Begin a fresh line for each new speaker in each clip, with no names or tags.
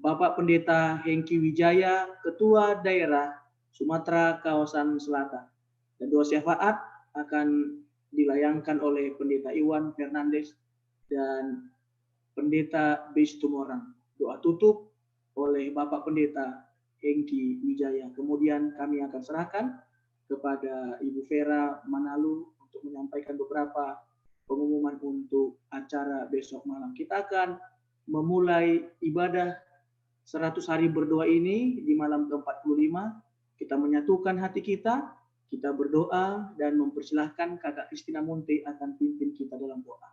Bapak Pendeta Hengki Wijaya, Ketua Daerah Sumatera Kawasan Selatan. Dan doa syafaat akan dilayangkan oleh Pendeta Iwan Fernandes dan Pendeta Bis Tumorang. Doa tutup oleh Bapak Pendeta Hengki Wijaya. Kemudian kami akan serahkan kepada Ibu Vera Manalu untuk menyampaikan beberapa pengumuman untuk acara besok malam. Kita akan memulai ibadah 100 hari berdoa ini di malam ke-45. Kita menyatukan hati kita berdoa dan mempersilahkan Kakak Christina Munte akan pimpin kita dalam doa.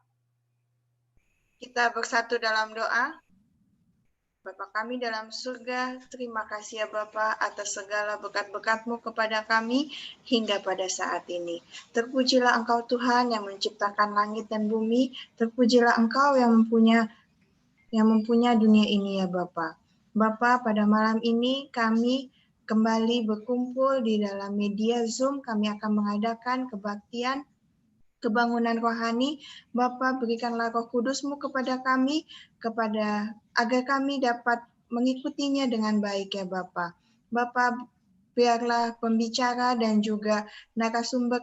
Kita bersatu dalam doa. Bapa kami dalam surga, terima kasih ya Bapa atas segala berkat-berkat-Mu kepada kami hingga pada saat ini. Terpujilah Engkau Tuhan yang menciptakan langit dan bumi, terpujilah Engkau yang mempunyai dunia ini ya Bapa. Bapa, pada malam ini kami kembali berkumpul di dalam media Zoom. Kami akan mengadakan kebaktian kebangunan rohani. Bapa, berikanlah Roh Kudus-Mu kepada kami, agar kami dapat mengikutinya dengan baik ya Bapa. Bapa, biarlah pembicara dan juga narasumber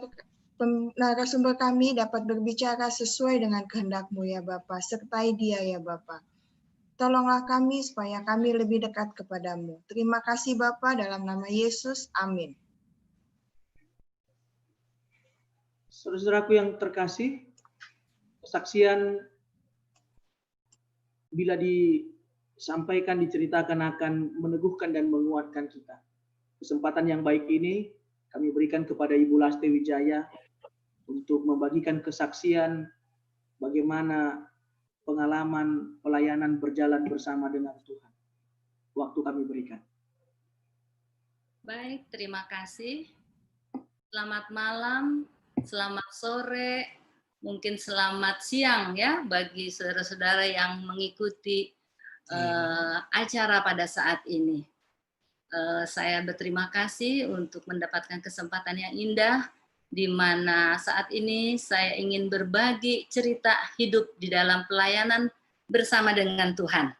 kami dapat berbicara sesuai dengan kehendak-Mu ya Bapa. Sertai dia ya Bapa. Tolonglah kami supaya kami lebih dekat kepadamu. Terima kasih Bapa, dalam nama Yesus. Amin.
Saudara-saudaraku yang terkasih, kesaksian bila disampaikan, diceritakan akan meneguhkan dan menguatkan kita. Kesempatan yang baik ini kami berikan kepada Ibu Laste Wijaya untuk membagikan kesaksian bagaimana pengalaman pelayanan berjalan bersama dengan Tuhan. Waktu kami berikan.
Baik, terima kasih. Selamat malam, selamat sore, mungkin selamat siang ya bagi saudara-saudara yang mengikuti acara pada saat ini. Saya berterima kasih untuk mendapatkan kesempatan yang indah di mana saat ini saya ingin berbagi cerita hidup di dalam pelayanan bersama dengan Tuhan.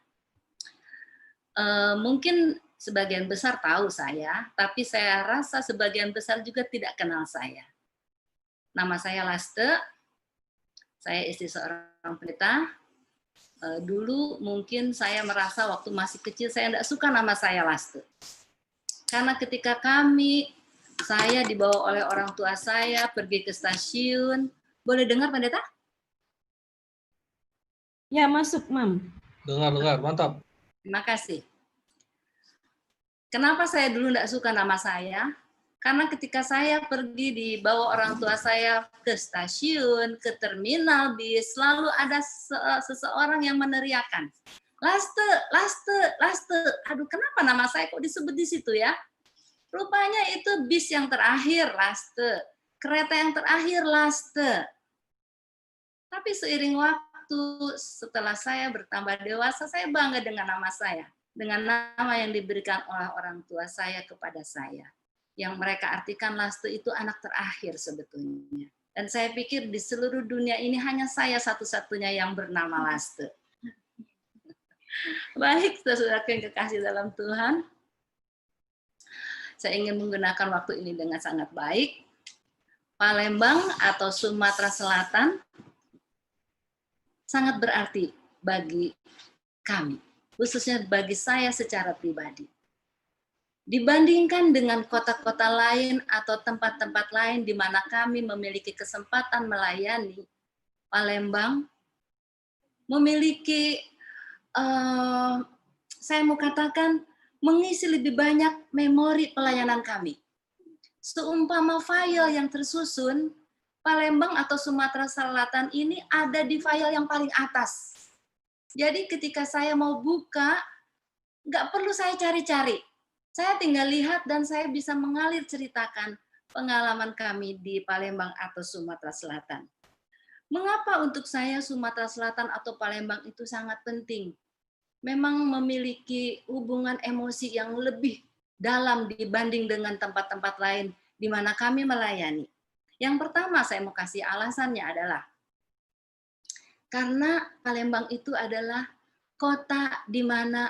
Mungkin sebagian besar tahu saya, tapi saya rasa sebagian besar juga tidak kenal saya. Nama saya Laste, saya istri seorang pendeta. Dulu mungkin saya merasa waktu masih kecil saya tidak suka nama saya Laste. Karena ketika saya dibawa oleh orang tua saya pergi ke stasiun. Boleh dengar, Pendeta?
Ya, masuk, Mam.
Dengar, mantap.
Terima kasih. Kenapa saya dulu tidak suka nama saya? Karena ketika saya pergi dibawa orang tua saya ke stasiun, ke terminal bis, selalu ada seseorang yang meneriakan, Laste, Laste, Laste. Aduh, kenapa nama saya kok disebut di situ ya? Rupanya itu bis yang terakhir, Laste. Kereta yang terakhir, Laste. Tapi seiring waktu, setelah saya bertambah dewasa, saya bangga dengan nama saya. Dengan nama yang diberikan oleh orang tua saya kepada saya. Yang mereka artikan Laste itu anak terakhir sebetulnya. Dan saya pikir di seluruh dunia ini hanya saya satu-satunya yang bernama Laste. Baik, saudara yang kekasih dalam Tuhan. Saya ingin menggunakan waktu ini dengan sangat baik. Palembang atau Sumatera Selatan sangat berarti bagi kami, khususnya bagi saya secara pribadi. Dibandingkan dengan kota-kota lain atau tempat-tempat lain di mana kami memiliki kesempatan melayani, Palembang memiliki, saya mau katakan, mengisi lebih banyak memori pelayanan kami. Seumpama file yang tersusun, Palembang atau Sumatera Selatan ini ada di file yang paling atas. Jadi ketika saya mau buka, nggak perlu saya cari-cari. Saya tinggal lihat dan saya bisa mengalir ceritakan pengalaman kami di Palembang atau Sumatera Selatan. Mengapa untuk saya Sumatera Selatan atau Palembang itu sangat penting? Memang memiliki hubungan emosi yang lebih dalam dibanding dengan tempat-tempat lain di mana kami melayani. Yang pertama saya mau kasih alasannya adalah karena Palembang itu adalah kota di mana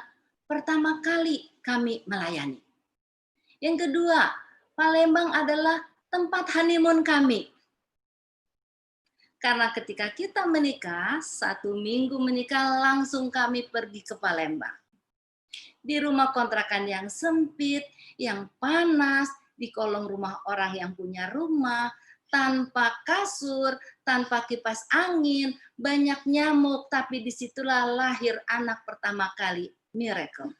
pertama kali kami melayani. Yang kedua, Palembang adalah tempat honeymoon kami. Karena ketika kita menikah, 1 minggu menikah langsung kami pergi ke Palembang. Di rumah kontrakan yang sempit, yang panas, di kolong rumah orang yang punya rumah, tanpa kasur, tanpa kipas angin, banyak nyamuk, tapi disitulah lahir anak pertama kali, Miracle.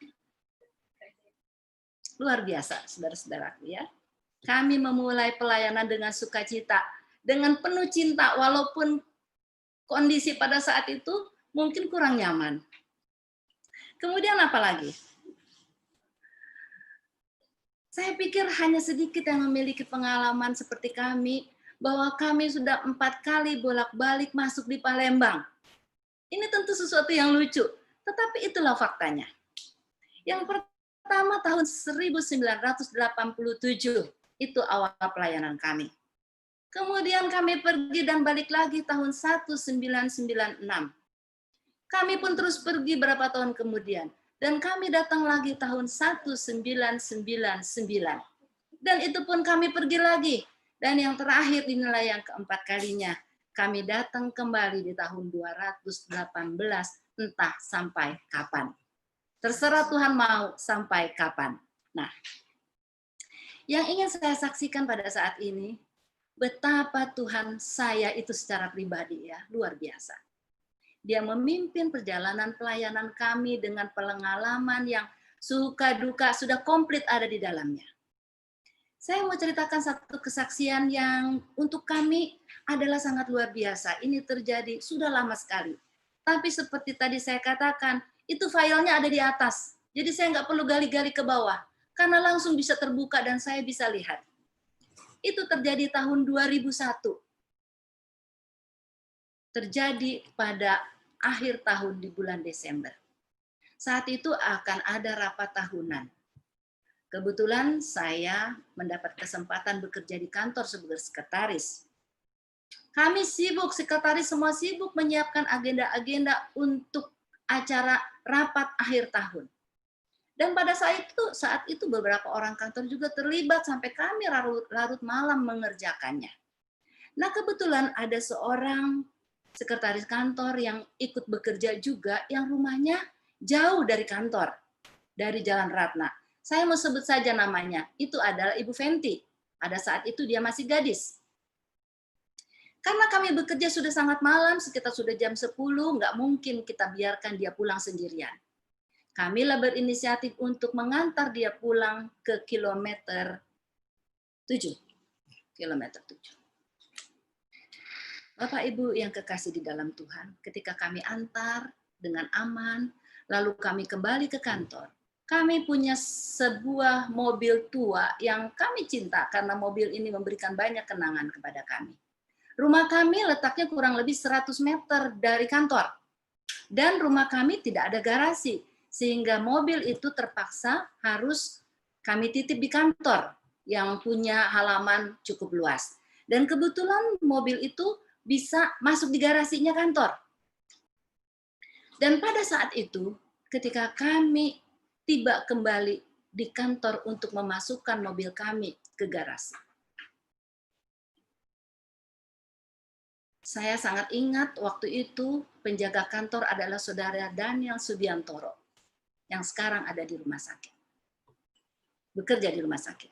Luar biasa, saudara-saudaraku ya. Kami memulai pelayanan dengan sukacita, dengan penuh cinta, walaupun kondisi pada saat itu mungkin kurang nyaman. Kemudian apa lagi? Saya pikir hanya sedikit yang memiliki pengalaman seperti kami, bahwa kami sudah 4 kali bolak-balik masuk di Palembang. Ini tentu sesuatu yang lucu, tetapi itulah faktanya. Yang pertama tahun 1987, itu awal pelayanan kami. Kemudian kami pergi dan balik lagi tahun 1996. Kami pun terus pergi berapa tahun kemudian. Dan kami datang lagi tahun 1999. Dan itu pun kami pergi lagi. Dan yang terakhir inilah yang keempat kalinya. Kami datang kembali di tahun 218, entah sampai kapan. Terserah Tuhan mau sampai kapan. Nah, yang ingin saya saksikan pada saat ini, betapa Tuhan saya itu secara pribadi ya, luar biasa. Dia memimpin perjalanan pelayanan kami dengan pengalaman yang suka duka sudah komplit ada di dalamnya. Saya mau ceritakan satu kesaksian yang untuk kami adalah sangat luar biasa. Ini terjadi sudah lama sekali. Tapi seperti tadi saya katakan, itu filenya ada di atas. Jadi saya nggak perlu gali-gali ke bawah. Karena langsung bisa terbuka dan saya bisa lihat. Itu terjadi tahun 2001. Terjadi pada akhir tahun di bulan Desember. Saat itu akan ada rapat tahunan. Kebetulan saya mendapat kesempatan bekerja di kantor sebagai sekretaris. Kami sibuk, sekretaris semua sibuk menyiapkan agenda-agenda untuk acara rapat akhir tahun. Dan pada saat itu beberapa orang kantor juga terlibat sampai kami larut malam mengerjakannya. Nah kebetulan ada seorang sekretaris kantor yang ikut bekerja juga yang rumahnya jauh dari kantor, dari Jalan Ratna. Saya mau sebut saja namanya, itu adalah Ibu Fenty. Pada saat itu dia masih gadis. Karena kami bekerja sudah sangat malam, sekitar sudah jam 10, nggak mungkin kita biarkan dia pulang sendirian. Kamilah berinisiatif untuk mengantar dia pulang ke kilometer 7. Kilometer 7. Bapak Ibu yang kekasih di dalam Tuhan, ketika kami antar dengan aman, lalu kami kembali ke kantor, kami punya sebuah mobil tua yang kami cinta karena mobil ini memberikan banyak kenangan kepada kami. Rumah kami letaknya kurang lebih 100 meter dari kantor. Dan rumah kami tidak ada garasi, sehingga mobil itu terpaksa harus kami titip di kantor yang punya halaman cukup luas. Dan kebetulan mobil itu bisa masuk di garasinya kantor. Dan pada saat itu, ketika kami tiba kembali di kantor untuk memasukkan mobil kami ke garasi. Saya sangat ingat waktu itu penjaga kantor adalah saudara Daniel Subiantoro yang sekarang ada di rumah sakit. Bekerja di rumah sakit.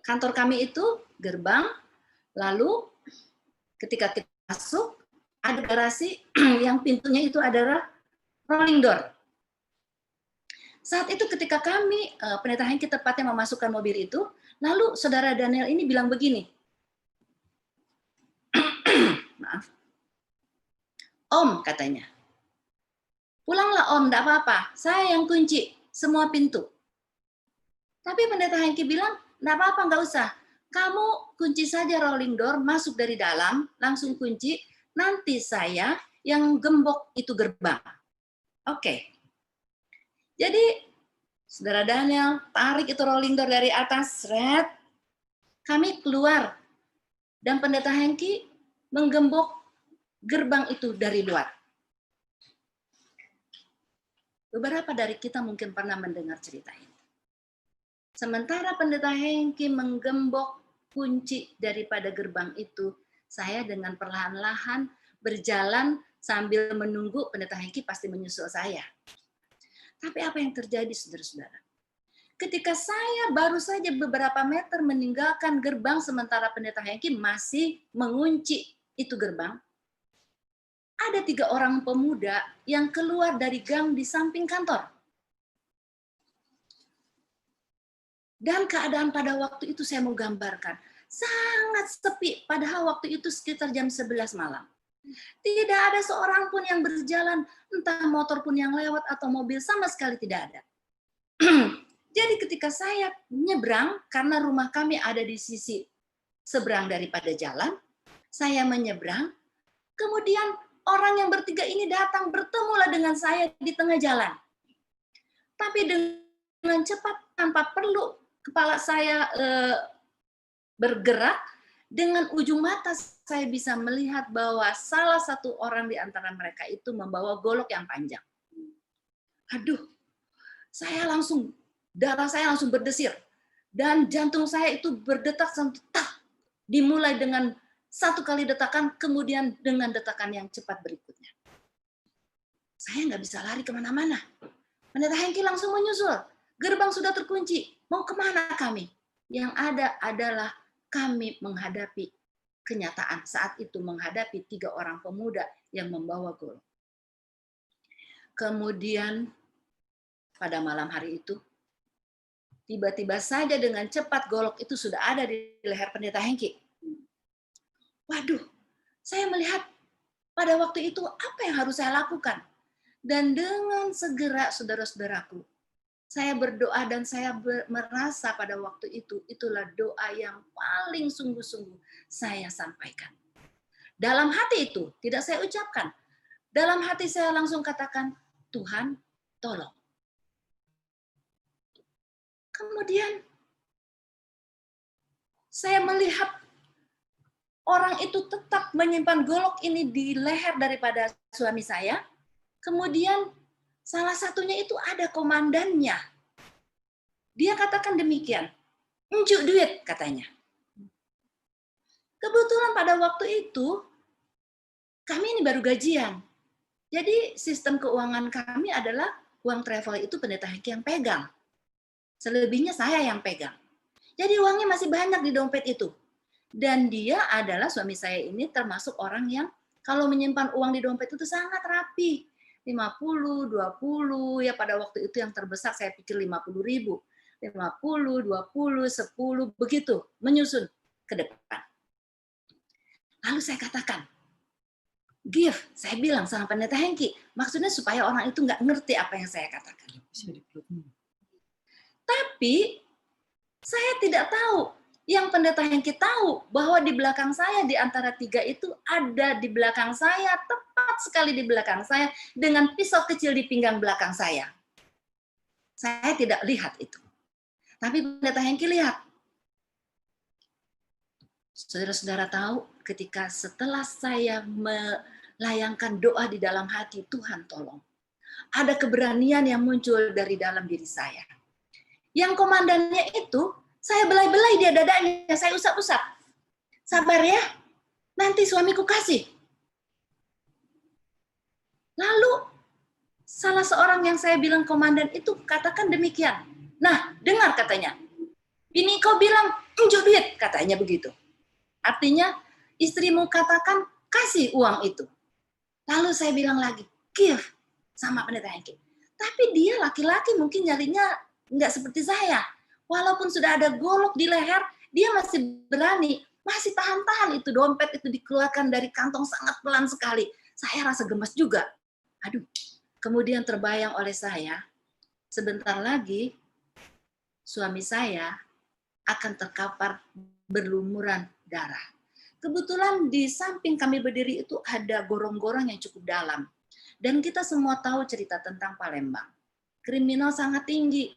Kantor kami itu gerbang, lalu ketika kita masuk ada garasi yang pintunya itu adalah rolling door. Saat itu ketika kami, pendeta Hengki tepatnya memasukkan mobil itu, lalu saudara Daniel ini bilang begini, maaf, Om katanya, pulanglah Om, enggak apa-apa, saya yang kunci semua pintu. Tapi pendeta Hengki bilang, enggak apa-apa, enggak usah, kamu kunci saja rolling door, masuk dari dalam, langsung kunci, nanti saya yang gembok itu gerbang. Oke. Jadi, saudara Daniel tarik itu rolling door dari atas, seret, kami keluar, dan pendeta Hengki menggembok gerbang itu dari luar. Beberapa dari kita mungkin pernah mendengar cerita ini. Sementara Pendeta Hengki menggembok kunci daripada gerbang itu, saya dengan perlahan-lahan berjalan sambil menunggu Pendeta Hengki pasti menyusul saya. Tapi apa yang terjadi, saudara-saudara? Ketika saya baru saja beberapa meter meninggalkan gerbang, sementara Pendeta Hengki masih mengunci itu gerbang, ada 3 orang pemuda yang keluar dari gang di samping kantor. Dan keadaan pada waktu itu saya mau gambarkan. Sangat sepi, padahal waktu itu sekitar jam 11 malam. Tidak ada seorang pun yang berjalan, entah motor pun yang lewat atau mobil, sama sekali tidak ada. Jadi ketika saya menyeberang, karena rumah kami ada di sisi seberang daripada jalan, saya menyeberang, kemudian orang yang bertiga ini datang, bertemulah dengan saya di tengah jalan. Tapi dengan cepat, tanpa perlu kepala saya bergerak, dengan ujung mata saya bisa melihat bahwa salah satu orang di antara mereka itu membawa golok yang panjang. Aduh, darah saya langsung berdesir. Dan jantung saya itu berdetak sampai dimulai dengan 1 kali detakan, kemudian dengan detakan yang cepat berikutnya. Saya nggak bisa lari kemana-mana. Pendeta Hengki langsung menyusul. Gerbang sudah terkunci. Mau kemana kami? Yang ada adalah kami menghadapi kenyataan saat itu, menghadapi 3 orang pemuda yang membawa golok. Kemudian pada malam hari itu, tiba-tiba saja dengan cepat golok itu sudah ada di leher Pendeta Hengki. Waduh, saya melihat pada waktu itu apa yang harus saya lakukan. Dan dengan segera, saudara-saudaraku, saya berdoa dan saya merasa pada waktu itu, itulah doa yang paling sungguh-sungguh saya sampaikan. Dalam hati itu, tidak saya ucapkan. Dalam hati saya langsung katakan, Tuhan, tolong. Kemudian, saya melihat orang itu tetap menyimpan golok ini di leher daripada suami saya. Kemudian salah satunya itu ada komandannya. Dia katakan demikian, "Enjuk duit," katanya. Kebetulan pada waktu itu kami ini baru gajian. Jadi sistem keuangan kami adalah uang travel itu Pendeta Hengki yang pegang. Selebihnya saya yang pegang. Jadi uangnya masih banyak di dompet itu. Dan dia adalah, suami saya ini termasuk orang yang kalau menyimpan uang di dompet itu sangat rapi. 50, 20, ya pada waktu itu yang terbesar saya pikir 50.000. 50, 20, 10, begitu, menyusun ke depan. Lalu saya katakan, give, saya bilang sama Pendeta Hengki, maksudnya supaya orang itu nggak ngerti apa yang saya katakan. Tapi saya tidak tahu. Yang Pendeta Hengki tahu bahwa di belakang saya, di antara 3 itu ada di belakang saya, tepat sekali di belakang saya, dengan pisau kecil di pinggang belakang saya. Saya tidak lihat itu. Tapi Pendeta Hengki lihat. Saudara-saudara tahu, ketika setelah saya melayangkan doa di dalam hati, Tuhan tolong. Ada keberanian yang muncul dari dalam diri saya. Yang komandannya itu, saya belai-belai dia dadanya, saya usap-usap. Sabar ya, nanti suamiku kasih. Lalu, salah seorang yang saya bilang komandan itu katakan demikian. Nah, dengar katanya. Bini kau bilang, enjuk duit, katanya begitu. Artinya, istrimu katakan, kasih uang itu. Lalu saya bilang lagi, give, sama Pendeta Hengki. Tapi dia laki-laki mungkin nyarinya nggak seperti saya. Walaupun sudah ada golok di leher, dia masih berani, masih tahan-tahan itu dompet itu dikeluarkan dari kantong sangat pelan sekali. Saya rasa gemas juga. Aduh, kemudian terbayang oleh saya, sebentar lagi suami saya akan terkapar berlumuran darah. Kebetulan di samping kami berdiri itu ada gorong-gorong yang cukup dalam. Dan kita semua tahu cerita tentang Palembang. Kriminal sangat tinggi.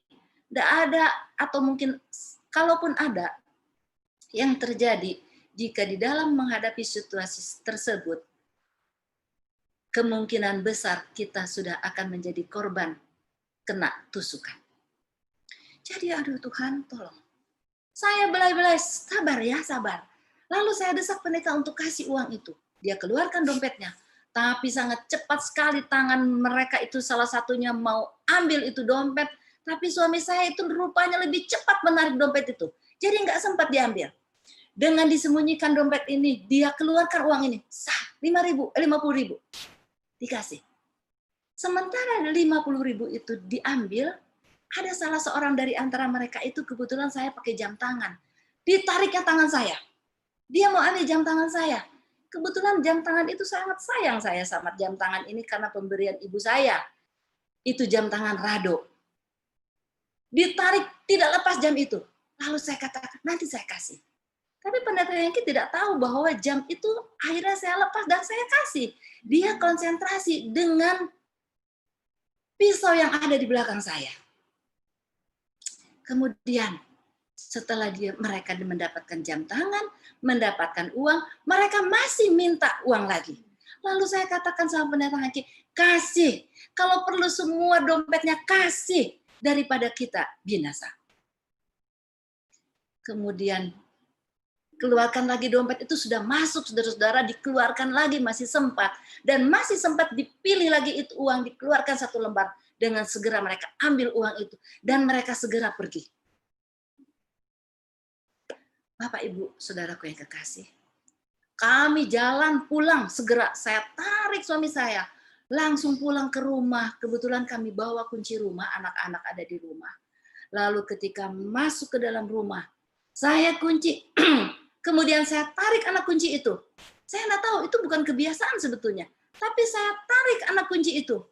Tidak ada, atau mungkin kalaupun ada, yang terjadi jika di dalam menghadapi situasi tersebut, kemungkinan besar kita sudah akan menjadi korban kena tusukan. Jadi aduh Tuhan tolong. Saya belai-belai, sabar ya, sabar. Lalu saya desak pendeta untuk kasih uang itu. Dia keluarkan dompetnya. Tapi sangat cepat sekali tangan mereka itu salah satunya mau ambil itu dompet. Tapi suami saya itu rupanya lebih cepat menarik dompet itu. Jadi nggak sempat diambil. Dengan disembunyikan dompet ini, dia keluarkan uang ini. 50.000 dikasih. Sementara 50.000 itu diambil, ada salah seorang dari antara mereka itu kebetulan saya pakai jam tangan. Ditariknya tangan saya. Dia mau ambil jam tangan saya. Kebetulan jam tangan itu sangat sayang saya sama jam tangan ini karena pemberian ibu saya. Itu jam tangan Rado. Ditarik tidak lepas jam itu. Lalu saya katakan, nanti saya kasih. Tapi pendeta Hengki tidak tahu bahwa jam itu akhirnya saya lepas dan saya kasih. Dia konsentrasi dengan pisau yang ada di belakang saya. Kemudian setelah mereka mendapatkan jam tangan, mendapatkan uang, mereka masih minta uang lagi. Lalu saya katakan sama pendeta Hengki, kasih. Kalau perlu semua dompetnya kasih daripada kita binasa. Kemudian keluarkan lagi dompet itu sudah masuk, saudara-saudara, dikeluarkan lagi masih sempat. Dan masih sempat dipilih lagi itu uang, dikeluarkan satu lembar. Dengan segera mereka ambil uang itu. Dan mereka segera pergi. Bapak, Ibu, saudaraku yang kekasih. Kami jalan pulang segera. Saya tarik suami saya. Langsung pulang ke rumah. Kebetulan kami bawa kunci rumah, anak-anak ada di rumah. Lalu ketika masuk ke dalam rumah, saya kunci. Kemudian saya tarik anak kunci itu. Saya nggak tahu, itu bukan kebiasaan sebetulnya. Tapi saya tarik anak kunci itu.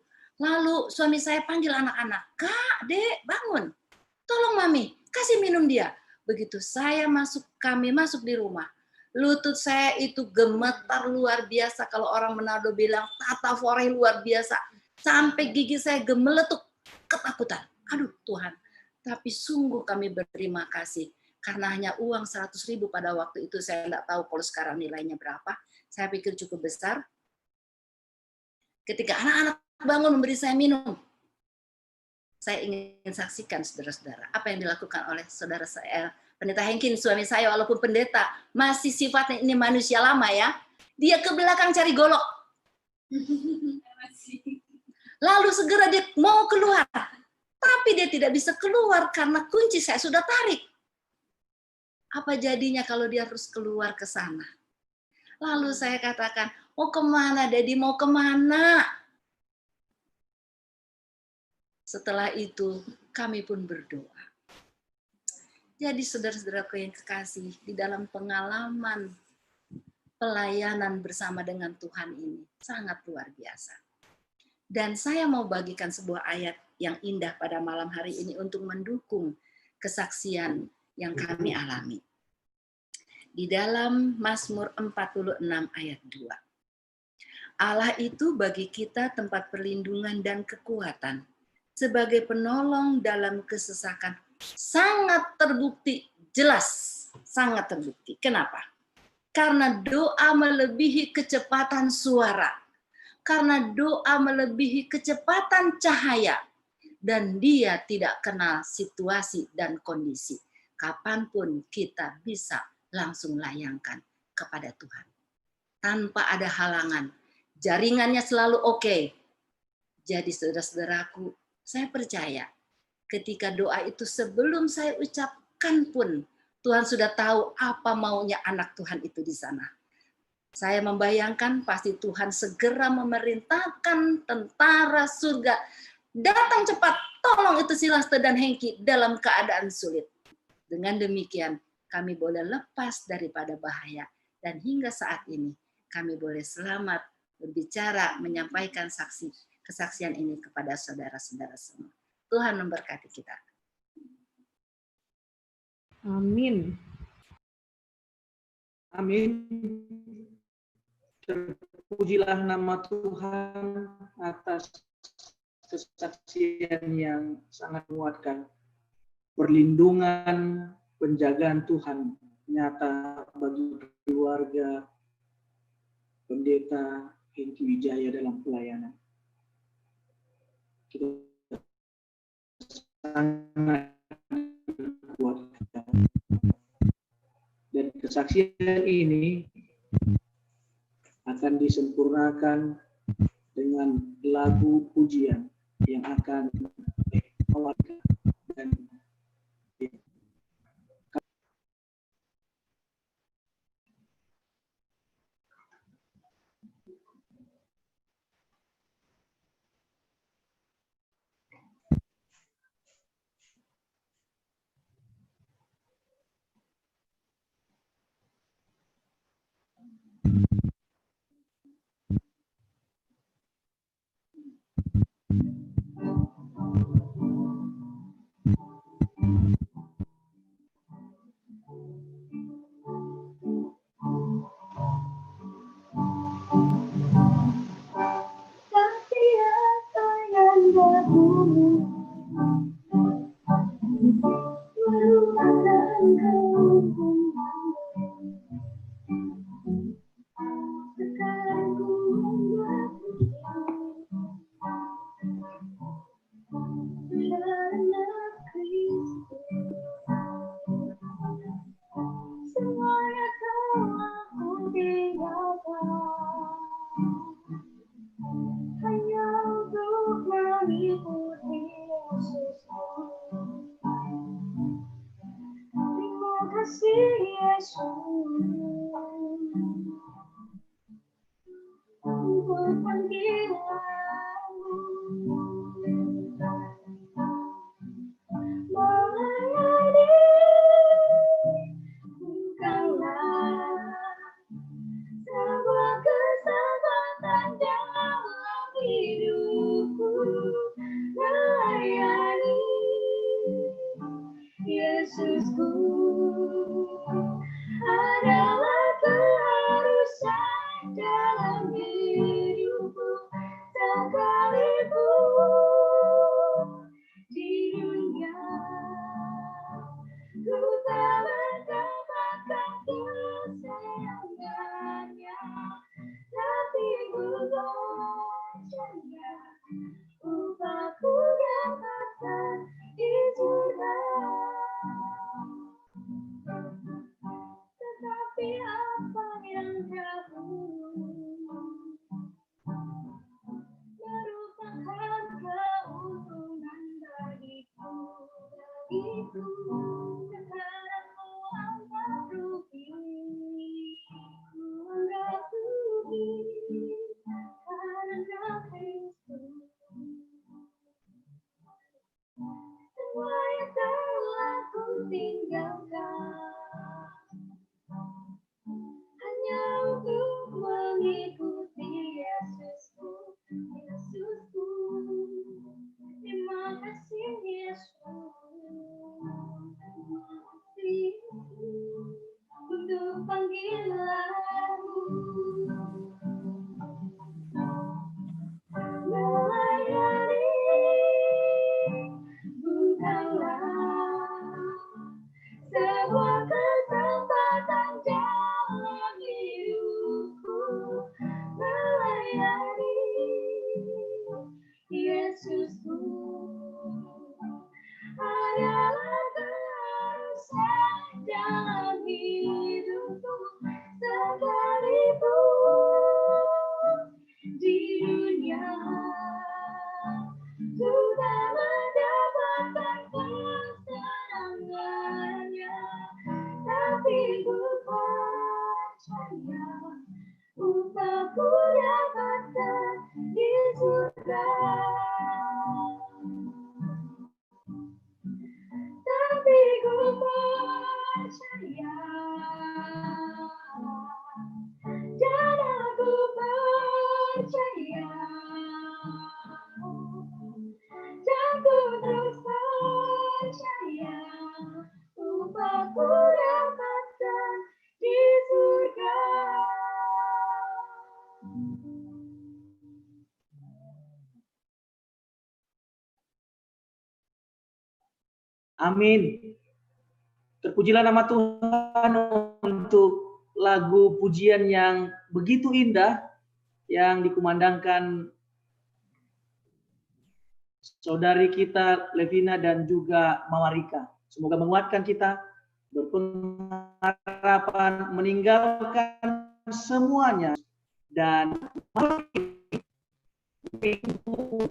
Lalu suami saya panggil anak-anak. Kak, Dek, bangun. Tolong Mami, kasih minum dia. Begitu kami masuk di rumah. Lutut saya itu gemetar luar biasa. Kalau orang Manado bilang, tata foreh luar biasa. Sampai gigi saya gemeletuk ketakutan. Aduh Tuhan. Tapi sungguh kami berterima kasih. Karena hanya uang 100.000 pada waktu itu, saya tidak tahu kalau sekarang nilainya berapa. Saya pikir cukup besar. Ketika anak-anak bangun memberi saya minum, saya ingin saksikan saudara-saudara apa yang dilakukan oleh saudara saya, pendeta Hengki, suami saya, walaupun pendeta, masih sifatnya ini manusia lama ya. Dia ke belakang cari golok. Lalu segera dia mau keluar. Tapi dia tidak bisa keluar karena kunci saya sudah tarik. Apa jadinya kalau dia harus keluar ke sana? Lalu saya katakan, mau kemana Daddy, mau kemana? Setelah itu kami pun berdoa. Jadi saudara-saudaraku yang kekasih, di dalam pengalaman pelayanan bersama dengan Tuhan ini sangat luar biasa. Dan saya mau bagikan sebuah ayat yang indah pada malam hari ini untuk mendukung kesaksian yang kami alami. Di dalam Mazmur 46 ayat 2. Allah itu bagi kita tempat perlindungan dan kekuatan, sebagai penolong dalam kesesakan. Sangat terbukti, jelas, sangat terbukti. Kenapa? Karena doa melebihi kecepatan suara. Karena doa melebihi kecepatan cahaya. Dan dia tidak kenal situasi dan kondisi. Kapanpun kita bisa langsung layangkan kepada Tuhan. Tanpa ada halangan. Jaringannya selalu oke. Jadi saudara-saudaraku, saya percaya ketika doa itu sebelum saya ucapkan pun, Tuhan sudah tahu apa maunya anak Tuhan itu di sana. Saya membayangkan pasti Tuhan segera memerintahkan tentara surga. Datang cepat, tolong itu Silaste dan Hengki dalam keadaan sulit. Dengan demikian, kami boleh lepas daripada bahaya. Dan hingga saat ini, kami boleh selamat berbicara, menyampaikan kesaksian ini kepada saudara-saudara semua. Tuhan memberkati kita.
Amin.
Amin. Terpujilah nama Tuhan atas kesaksian yang sangat menguatkan. Perlindungan, penjagaan Tuhan nyata bagi keluarga pendeta Hengki Wijaya dalam pelayanan. Kita sangat kuatkan. Dan kesaksian ini akan disempurnakan dengan lagu pujian yang akan dibawakan dan
tapi apa yang dahulu merupakan kehukuman. Sekarang ku mengerti karena Kristus semuanya telah ku tinggalkan hanya untuk mengikuti Yesusku. Terima kasih Yesus untuk panggilanmu melayani. Bukanlah sebuah kesempatan dalam hidupku, melayani Yesusku adalah keharusan dalam hidupku, sekalipun di dunia ku tak mendapatkan kesenangannya, tapi ku percaya upahku dapatkan di surga. Tetapi apa yang dahulu merupakan keuntungan bagiku. Sekarang ku anggap rugi, ku anggap rugi karena Kristus. Semua yang telah ku tinggalkan hanya untuk mengikuti Yesusku. Yesusku, terima kasih Yesus. Untuk panggilanmu melayani, bukanlah sebuah kesempatan dalam hidupku, melayani Yesusku adalah keharusan dalam hidupku, sekalipun di dunia ku tak mendapatkan kesenangannya, tapi ku percaya upahku dapatkan di surga. Tapi ku percaya dan aku percaya dan ku terus percaya upahku dapatkan di surga.
amin. Terpujilah nama Tuhan untuk lagu pujian yang begitu indah yang dikumandangkan saudari kita Levina dan juga Mama Rika. Semoga menguatkan kita, berpengharapan, meninggalkan semuanya, dan minggu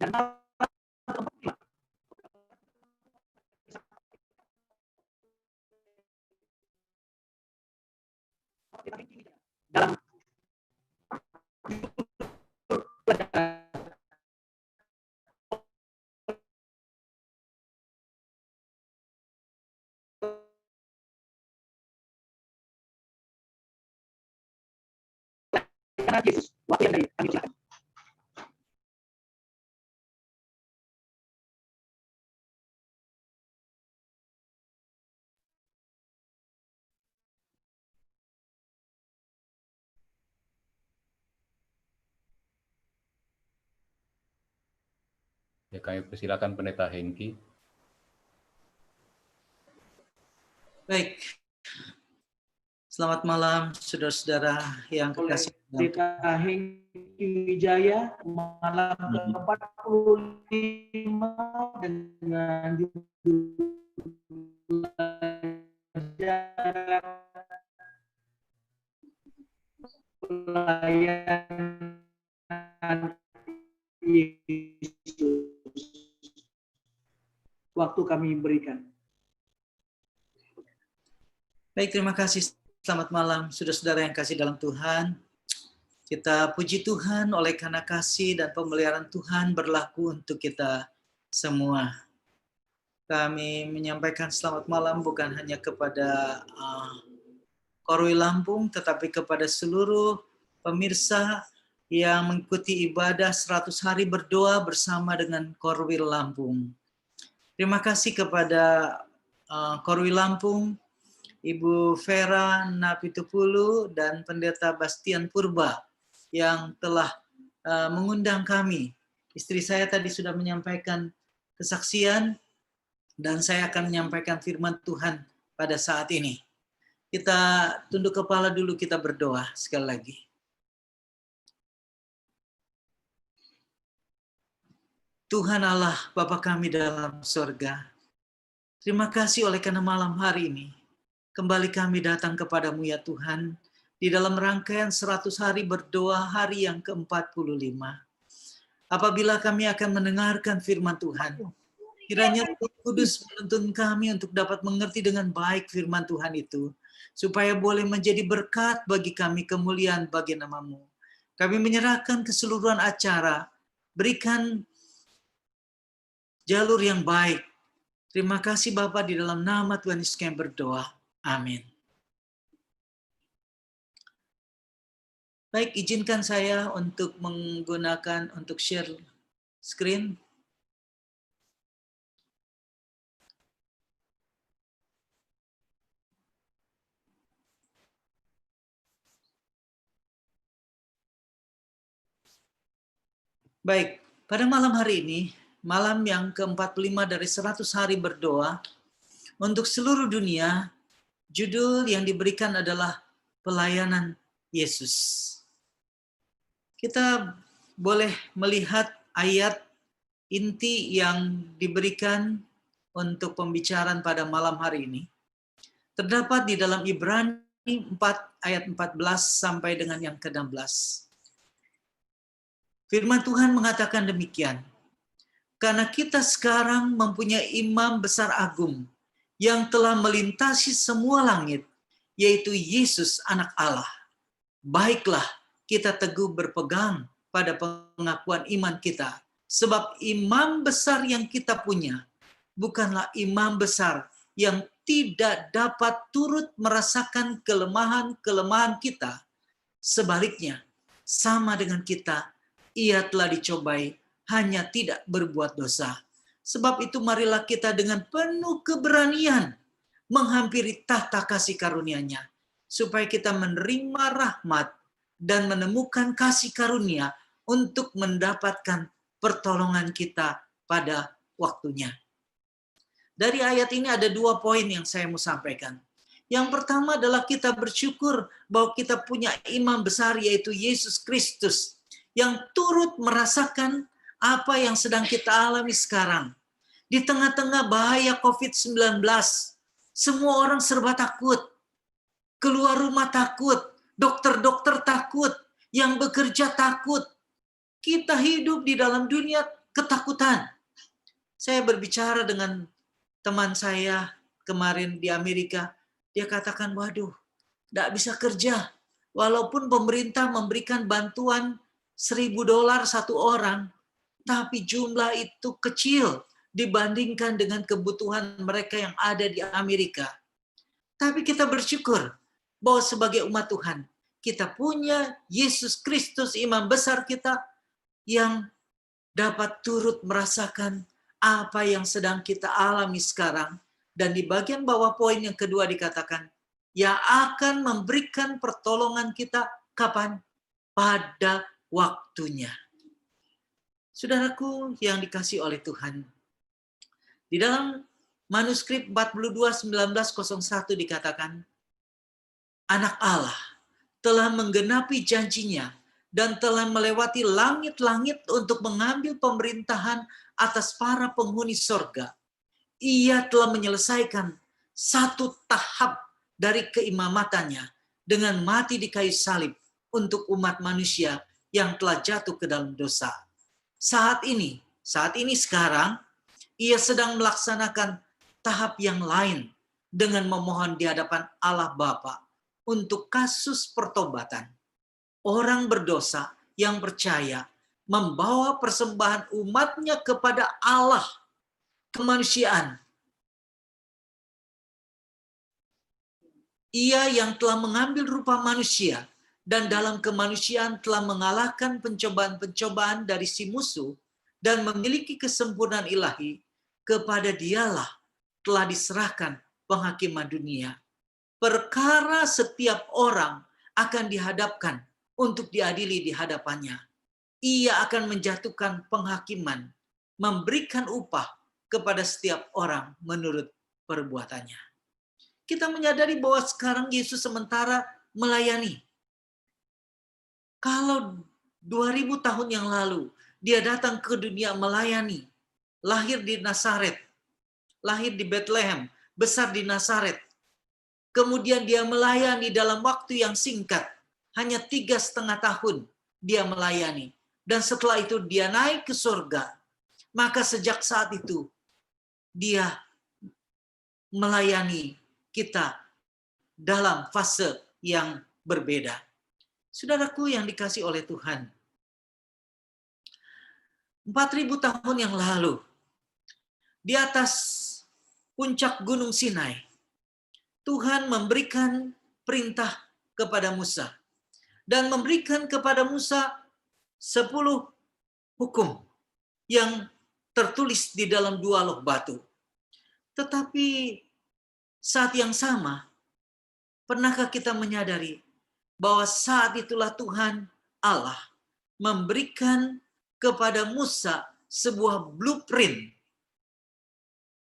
dan dalam karena Yesus, waktu yang dari kami silakan.
Ya, kami persilakan Pendeta Hengki.
Baik. Selamat malam saudara-saudara yang
Oleh
kekasih.
Pendeta Hengki Wijaya, malam ke-45 dengan judul pelayanan Yesus. Waktu kami berikan.
Baik, terima kasih. Selamat malam saudara-saudara yang kasih dalam Tuhan. Kita puji Tuhan oleh karena kasih dan pemeliharaan Tuhan berlaku untuk kita semua. Kami menyampaikan selamat malam bukan hanya kepada Korwil Lampung, tetapi kepada seluruh pemirsa yang mengikuti ibadah 100 hari berdoa bersama dengan Korwil Lampung. Terima kasih kepada Korwil Lampung, Ibu Vera Napitupulu, dan Pendeta Bastian Purba yang telah mengundang kami. Istri saya tadi sudah menyampaikan kesaksian, dan saya akan menyampaikan firman Tuhan pada saat ini. Kita tunduk kepala dulu, kita berdoa sekali lagi. Tuhan Allah, Bapa kami dalam sorga, terima kasih oleh karena malam hari ini kembali kami datang kepadamu ya Tuhan, di dalam rangkaian 100 hari berdoa hari yang ke-45. Apabila kami akan mendengarkan firman Tuhan, kiranya Roh Kudus menuntun kami untuk dapat mengerti dengan baik firman Tuhan itu, supaya boleh menjadi berkat bagi kami, kemuliaan bagi nama-Mu. Kami menyerahkan keseluruhan acara, berikan jalur yang baik. Terima kasih Bapa, di dalam nama Tuhan Yesus kami berdoa. Amin. Baik, izinkan saya untuk menggunakan untuk share screen. Baik, pada malam hari ini, malam yang ke-45 dari 100 hari berdoa, untuk seluruh dunia, judul yang diberikan adalah pelayanan Yesus. Kita boleh melihat ayat inti yang diberikan untuk pembicaraan pada malam hari ini. Terdapat di dalam Ibrani 4 ayat 14 sampai dengan yang ke-16. Firman Tuhan mengatakan demikian. Karena kita sekarang mempunyai imam besar agung yang telah melintasi semua langit, yaitu Yesus anak Allah. Baiklah kita teguh berpegang pada pengakuan iman kita, sebab imam besar yang kita punya bukanlah imam besar yang tidak dapat turut merasakan kelemahan-kelemahan kita. Sebaliknya, sama dengan kita, ia telah dicobai, hanya tidak berbuat dosa. Sebab itu marilah kita dengan penuh keberanian menghampiri tahta kasih karunia-Nya, supaya kita menerima rahmat dan menemukan kasih karunia untuk mendapatkan pertolongan kita pada waktunya. Dari ayat ini ada 2 poin yang saya mau sampaikan. Yang pertama adalah kita bersyukur bahwa kita punya imam besar, yaitu Yesus Kristus, yang turut merasakan apa yang sedang kita alami sekarang. Di tengah-tengah bahaya COVID-19, semua orang serba takut. Keluar rumah takut, dokter-dokter takut, yang bekerja takut. Kita hidup di dalam dunia ketakutan. Saya berbicara dengan teman saya kemarin di Amerika, dia katakan, waduh, tidak bisa kerja. Walaupun pemerintah memberikan bantuan $1.000 satu orang, tapi jumlah itu kecil dibandingkan dengan kebutuhan mereka yang ada di Amerika. Tapi kita bersyukur bahwa sebagai umat Tuhan, kita punya Yesus Kristus, imam besar kita, yang dapat turut merasakan apa yang sedang kita alami sekarang. Dan di bagian bawah poin yang kedua dikatakan, yang akan memberikan pertolongan kita kapan? Pada waktunya. Saudaraku yang dikasihi oleh Tuhan, di dalam manuskrip 42/1901 dikatakan, Anak Allah telah menggenapi janjinya dan telah melewati langit-langit untuk mengambil pemerintahan atas para penghuni sorga. Ia telah menyelesaikan satu tahap dari keimamatannya dengan mati di kayu salib untuk umat manusia yang telah jatuh ke dalam dosa. Saat ini sekarang, ia sedang melaksanakan tahap yang lain dengan memohon di hadapan Allah Bapa untuk kasus pertobatan. Orang berdosa yang percaya membawa persembahan umatnya kepada Allah, kemanusiaan. Ia yang telah mengambil rupa manusia dan dalam kemanusiaan telah mengalahkan pencobaan-pencobaan dari si musuh dan memiliki kesempurnaan ilahi, kepada dialah telah diserahkan penghakiman dunia. Perkara setiap orang akan dihadapkan untuk diadili di hadapannya. Ia akan menjatuhkan penghakiman, memberikan upah kepada setiap orang menurut perbuatannya. Kita menyadari bahwa sekarang Yesus sementara melayani. Kalau 2000 tahun yang lalu dia datang ke dunia melayani, lahir di Nazaret, lahir di Bethlehem, besar di Nazaret. Kemudian dia melayani dalam waktu yang singkat, hanya 3,5 tahun dia melayani. Dan setelah itu dia naik ke surga. Maka sejak saat itu dia melayani kita dalam fase yang berbeda. Saudaraku yang dikasihi oleh Tuhan, 4.000 tahun yang lalu, di atas puncak Gunung Sinai, Tuhan memberikan perintah kepada Musa. Dan memberikan kepada Musa 10 hukum yang tertulis di dalam 2 loh batu. Tetapi saat yang sama, pernahkah kita menyadari bahwa saat itulah Tuhan Allah memberikan kepada Musa sebuah blueprint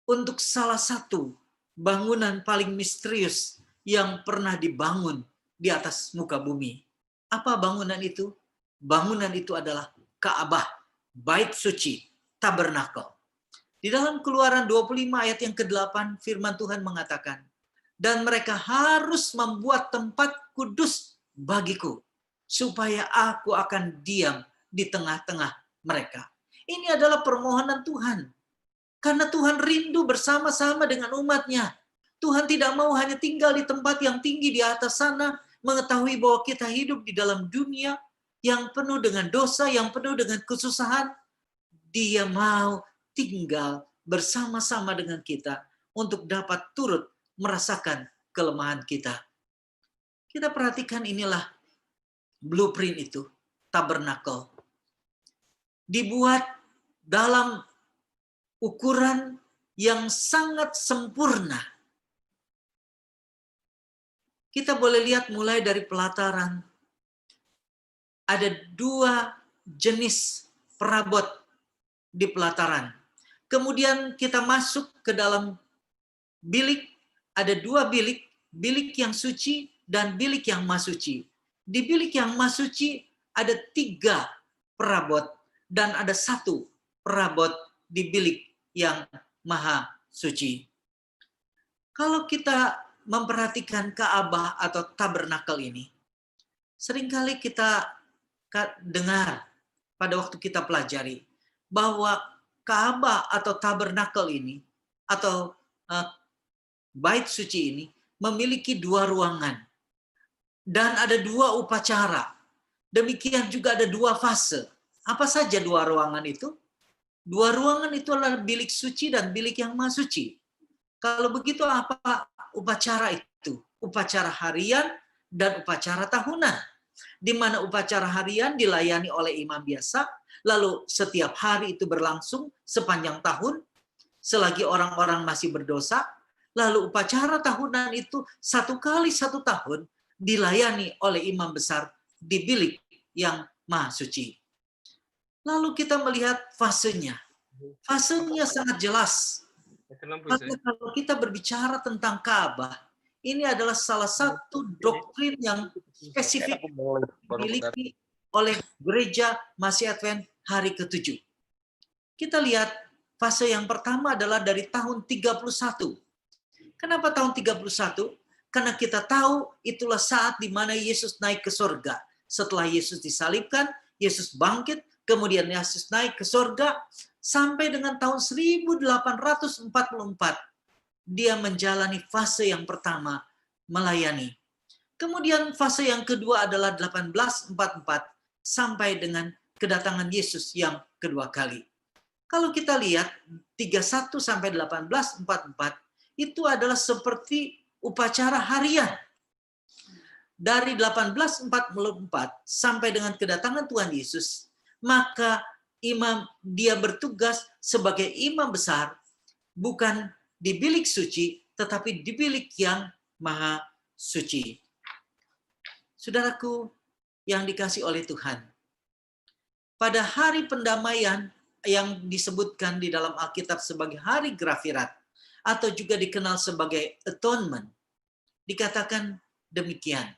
untuk salah satu bangunan paling misterius yang pernah dibangun di atas muka bumi. Apa bangunan itu? Bangunan itu adalah Ka'bah, Bait Suci, Tabernakel. Di dalam Keluaran 25 ayat yang ke-8, firman Tuhan mengatakan, dan mereka harus membuat tempat kudus bagiku, supaya aku akan diam di tengah-tengah mereka. Ini adalah permohonan Tuhan. Karena Tuhan rindu bersama-sama dengan umatnya. Tuhan tidak mau hanya tinggal di tempat yang tinggi di atas sana, mengetahui bahwa kita hidup di dalam dunia yang penuh dengan dosa, yang penuh dengan kesusahan. Dia mau tinggal bersama-sama dengan kita untuk dapat turut merasakan kelemahan kita. Kita perhatikan inilah blueprint itu, tabernakel. Dibuat dalam ukuran yang sangat sempurna. Kita boleh lihat mulai dari pelataran. Ada 2 jenis perabot di pelataran. Kemudian kita masuk ke dalam bilik, ada 2 bilik, bilik yang suci dan bilik yang masuci. Di bilik yang masuci ada 3 perabot dan ada 1 perabot di bilik yang maha suci. Kalau kita memperhatikan Ka'bah atau tabernakel ini, seringkali kita dengar pada waktu kita pelajari bahwa Ka'bah atau tabernakel ini atau bait suci ini memiliki 2 ruangan dan ada 2 upacara. Demikian juga ada 2 fase. Apa saja 2 ruangan itu? 2 ruangan itu adalah bilik suci dan bilik yang maha suci. Kalau begitu apa upacara itu? Upacara harian dan upacara tahunan. Di mana upacara harian dilayani oleh imam biasa, lalu setiap hari itu berlangsung sepanjang tahun, selagi orang-orang masih berdosa, lalu upacara tahunan itu 1 kali 1 tahun dilayani oleh imam besar di bilik yang maha suci. Lalu kita melihat fasenya. Fasenya sangat jelas. Karena kalau kita berbicara tentang Ka'bah, ini adalah salah satu doktrin yang spesifik dimiliki oleh gereja Masih Advent hari ke-7. Kita lihat fase yang pertama adalah dari tahun 31. Kenapa tahun 31? Karena kita tahu itulah saat di mana Yesus naik ke surga. Setelah Yesus disalibkan, Yesus bangkit, kemudian Yesus naik ke surga, sampai dengan tahun 1844, dia menjalani fase yang pertama, melayani. Kemudian fase yang kedua adalah 1844, sampai dengan kedatangan Yesus yang kedua kali. Kalau kita lihat 31 sampai 1844, itu adalah seperti upacara harian. Dari 1844 sampai dengan kedatangan Tuhan Yesus, maka imam dia bertugas sebagai imam besar bukan di bilik suci tetapi di bilik yang maha suci. Saudaraku yang dikasihi oleh Tuhan, pada hari pendamaian yang disebutkan di dalam Alkitab sebagai hari Grafirat atau juga dikenal sebagai atonement, dikatakan demikian.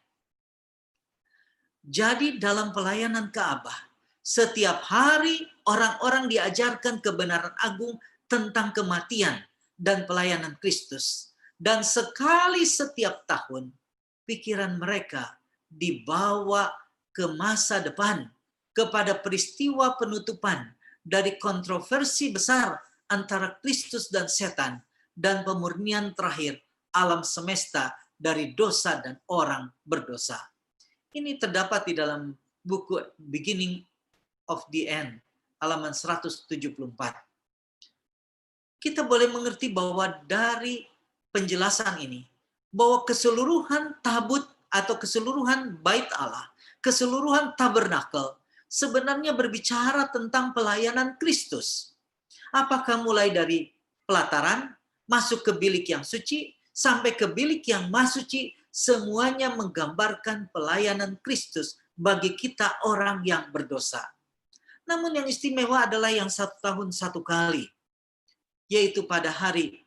Jadi dalam pelayanan Ka'bah, setiap hari orang-orang diajarkan kebenaran agung tentang kematian dan pelayanan Kristus. Dan sekali setiap tahun, pikiran mereka dibawa ke masa depan, kepada peristiwa penutupan dari kontroversi besar antara Kristus dan setan, dan pemurnian terakhir alam semesta dari dosa dan orang berdosa. Ini terdapat di dalam buku Beginning of the End, halaman 174. Kita boleh mengerti bahwa dari penjelasan ini, bahwa keseluruhan tabut atau keseluruhan bait Allah, keseluruhan tabernakel, sebenarnya berbicara tentang pelayanan Kristus. Apakah mulai dari pelataran, masuk ke bilik yang suci, sampai ke bilik yang maha suci, semuanya menggambarkan pelayanan Kristus bagi kita orang yang berdosa. Namun yang istimewa adalah yang 1 tahun 1 kali, yaitu pada hari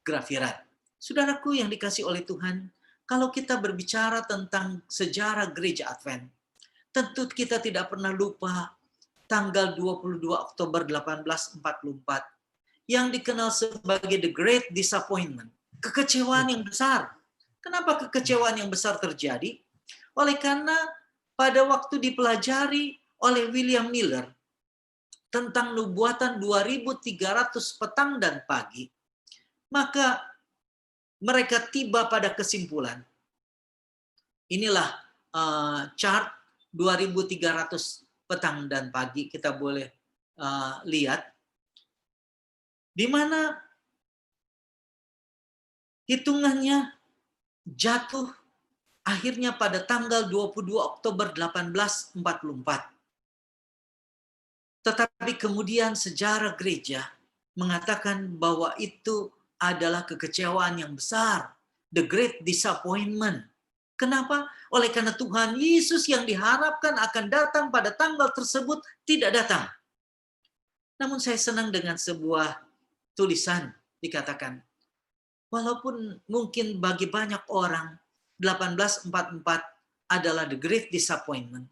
Grafirat. Saudaraku yang dikasihi oleh Tuhan, kalau kita berbicara tentang sejarah gereja Advent, tentu kita tidak pernah lupa tanggal 22 Oktober 1844 yang dikenal sebagai The Great Disappointment, kekecewaan yang besar. Kenapa kekecewaan yang besar terjadi? Oleh karena pada waktu dipelajari oleh William Miller tentang nubuatan 2300 petang dan pagi, maka mereka tiba pada kesimpulan. Inilah chart 2300 petang dan pagi, kita boleh lihat, di mana hitungannya jatuh akhirnya pada tanggal 22 Oktober 1844. Tetapi kemudian sejarah gereja mengatakan bahwa itu adalah kekecewaan yang besar, the great disappointment. Kenapa? Oleh karena Tuhan Yesus yang diharapkan akan datang pada tanggal tersebut tidak datang. Namun saya senang dengan sebuah tulisan dikatakan, walaupun mungkin bagi banyak orang 1844 adalah the great disappointment,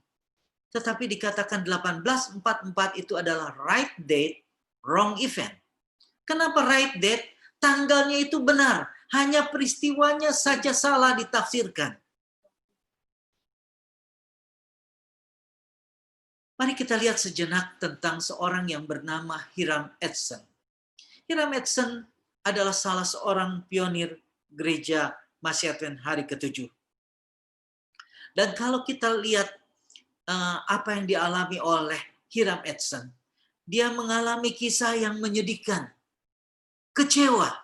tetapi dikatakan 1844 itu adalah right date wrong event. Kenapa right date? Tanggalnya itu benar, hanya peristiwanya saja salah ditafsirkan. Mari kita lihat sejenak tentang seorang yang bernama Hiram Edson. Hiram Edson adalah salah seorang pionir gereja Masih Advent hari ke-7. Dan kalau kita lihat apa yang dialami oleh Hiram Edson, dia mengalami kisah yang menyedihkan, kecewa.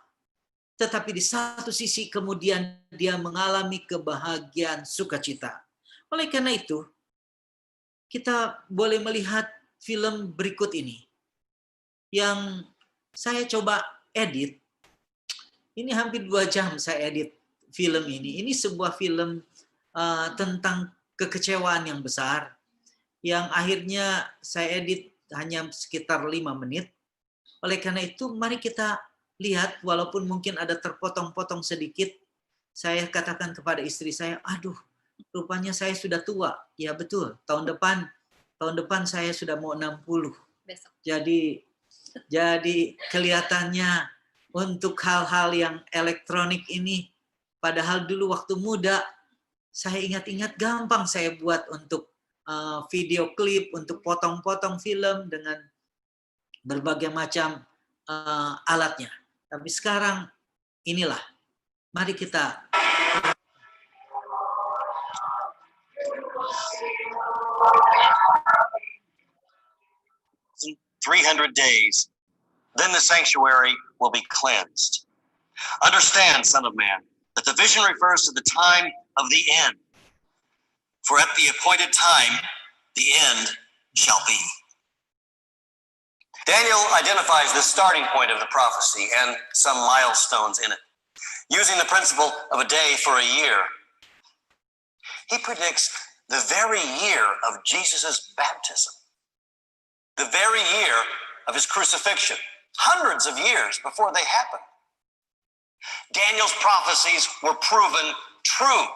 Tetapi di satu sisi kemudian dia mengalami kebahagiaan sukacita. Oleh karena itu, kita boleh melihat film berikut ini yang saya coba edit. Ini hampir 2 jam saya edit film ini. Ini sebuah film tentang kekecewaan yang besar yang akhirnya saya edit hanya sekitar 5 menit. Oleh karena itu, mari kita lihat, walaupun mungkin ada terpotong-potong sedikit, saya katakan kepada istri saya, aduh, rupanya saya sudah tua. Ya betul, tahun depan saya sudah mau 60.
Besok.
Jadi kelihatannya untuk hal-hal yang elektronik ini, padahal dulu waktu muda, saya ingat-ingat gampang saya buat untuk video klip, untuk potong-potong film dengan berbagai macam alatnya. Tapi sekarang inilah, mari kita
300 days. Then the sanctuary will be cleansed. Understand, Son of Man, that the vision refers to the time of the end. For at the appointed time, the end shall be. Daniel identifies the starting point of the prophecy and some milestones in it, using the principle of a day for a year. He predicts the very year of Jesus' baptism, the very year of his crucifixion, hundreds of years before they happened. Daniel's prophecies were proven true.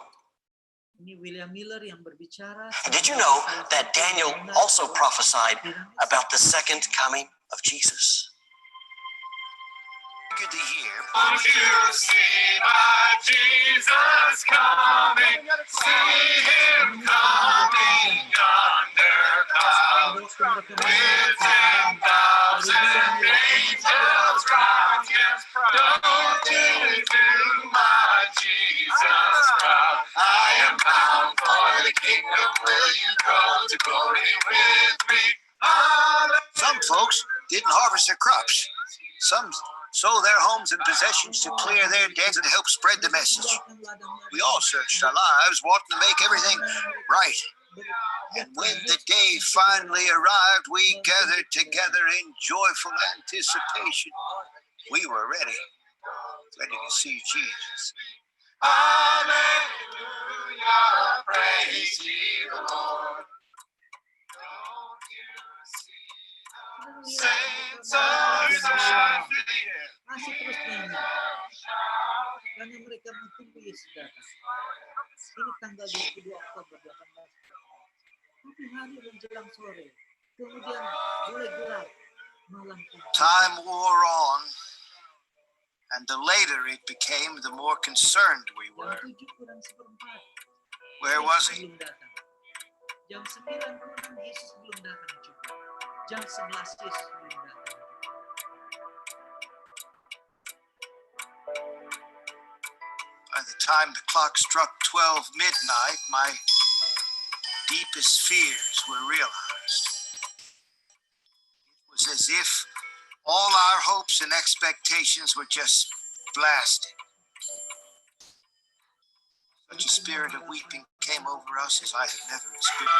Ini William Miller yang berbicara.
Did you know that Daniel also prophesied about the second coming of Jesus? Good to hear.
Won't you see my Jesus coming? See him coming yonder clouds with 10,000 angels round him. Don't you do my Jesus proud? I am bound for the kingdom. Will you go to glory with me?
Some folks didn't harvest their crops. Some sold their homes and possessions to clear their debts and help spread the message. We all searched our lives, wanting to make everything right. And when the day finally arrived, we gathered together in joyful anticipation. We were ready to see Jesus.
Hallelujah, praise ye the Lord. Don't you see the saints of God?
Masih terus nyanyi. Karena mereka menunggu Yesus datang. Ini tanggal 22 Oktober 18. Tapi hari menjelang sore, kemudian mulai gelap, malam pun.
Time wore on, and the later it became, the more concerned we were.
Jam 7 kurang seperempat.
Where was he?
Belum datang. Jam 9 kurang Yesus belum datang juga. Jam 11 Yesus belum datang.
By the time the clock struck 12 midnight, my deepest fears were realized. It was as if all our hopes and expectations were just blasted. Such a spirit of weeping came over us as I had never experienced.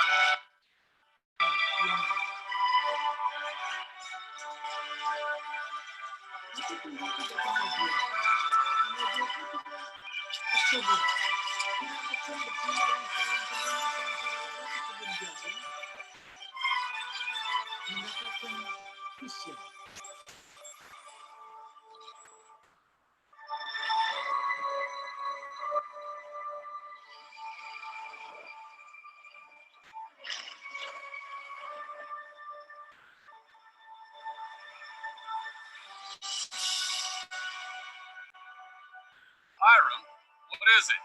is it?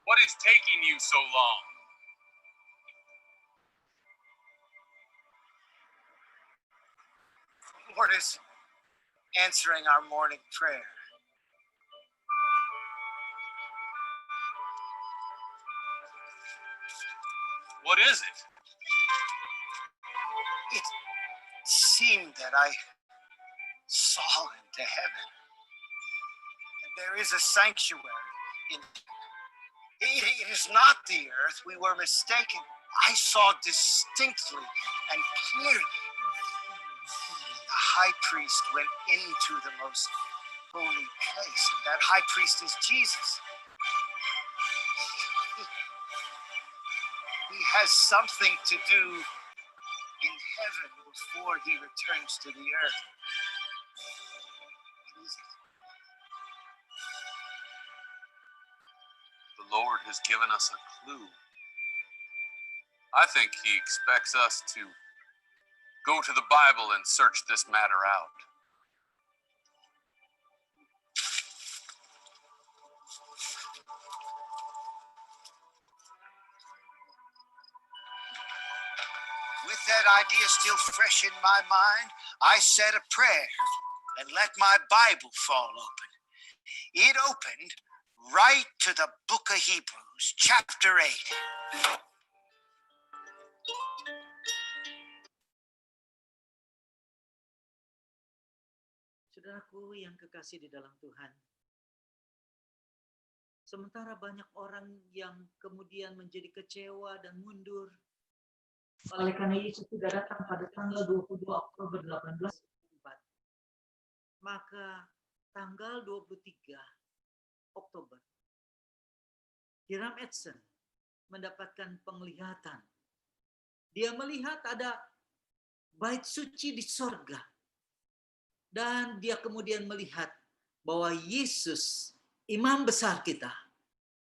What is taking you so long?
The Lord is answering our morning prayer.
What is it?
It seemed that I saw into heaven. And there is a sanctuary in it is not the earth. We were mistaken. I saw distinctly and clearly. The high priest went into the most holy place, and that high priest is Jesus. He has something to do in heaven before he returns to the earth. What is it?
The Lord has given us a clue. I think he expects us to go to the Bible and search this matter out.
With that idea still fresh in my mind, I said a prayer and let my Bible fall open. It opened right to the book of Hebrews, chapter 8.
Saudaraku yang kekasih di dalam Tuhan, sementara banyak orang yang kemudian menjadi kecewa dan mundur, oleh karena Yesus sudah datang pada tanggal 22 Oktober 1844, maka tanggal 23 Oktober, Hiram Edson mendapatkan penglihatan. Dia melihat ada bait suci di sorga. Dan dia kemudian melihat bahwa Yesus, imam besar kita,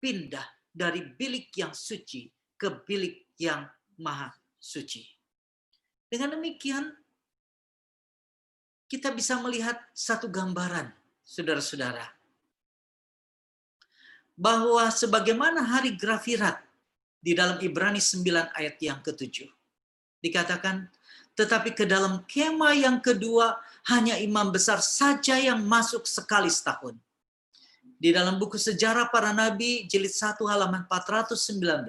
pindah dari bilik yang suci ke bilik yang maha suci. Dengan demikian, kita bisa melihat satu gambaran, saudara-saudara, bahwa sebagaimana hari Grafirat di dalam Ibrani 9 ayat yang ke-7, dikatakan, tetapi ke dalam kemah yang kedua hanya imam besar saja yang masuk sekali setahun. Di dalam buku Sejarah Para Nabi jilid 1 halaman 419,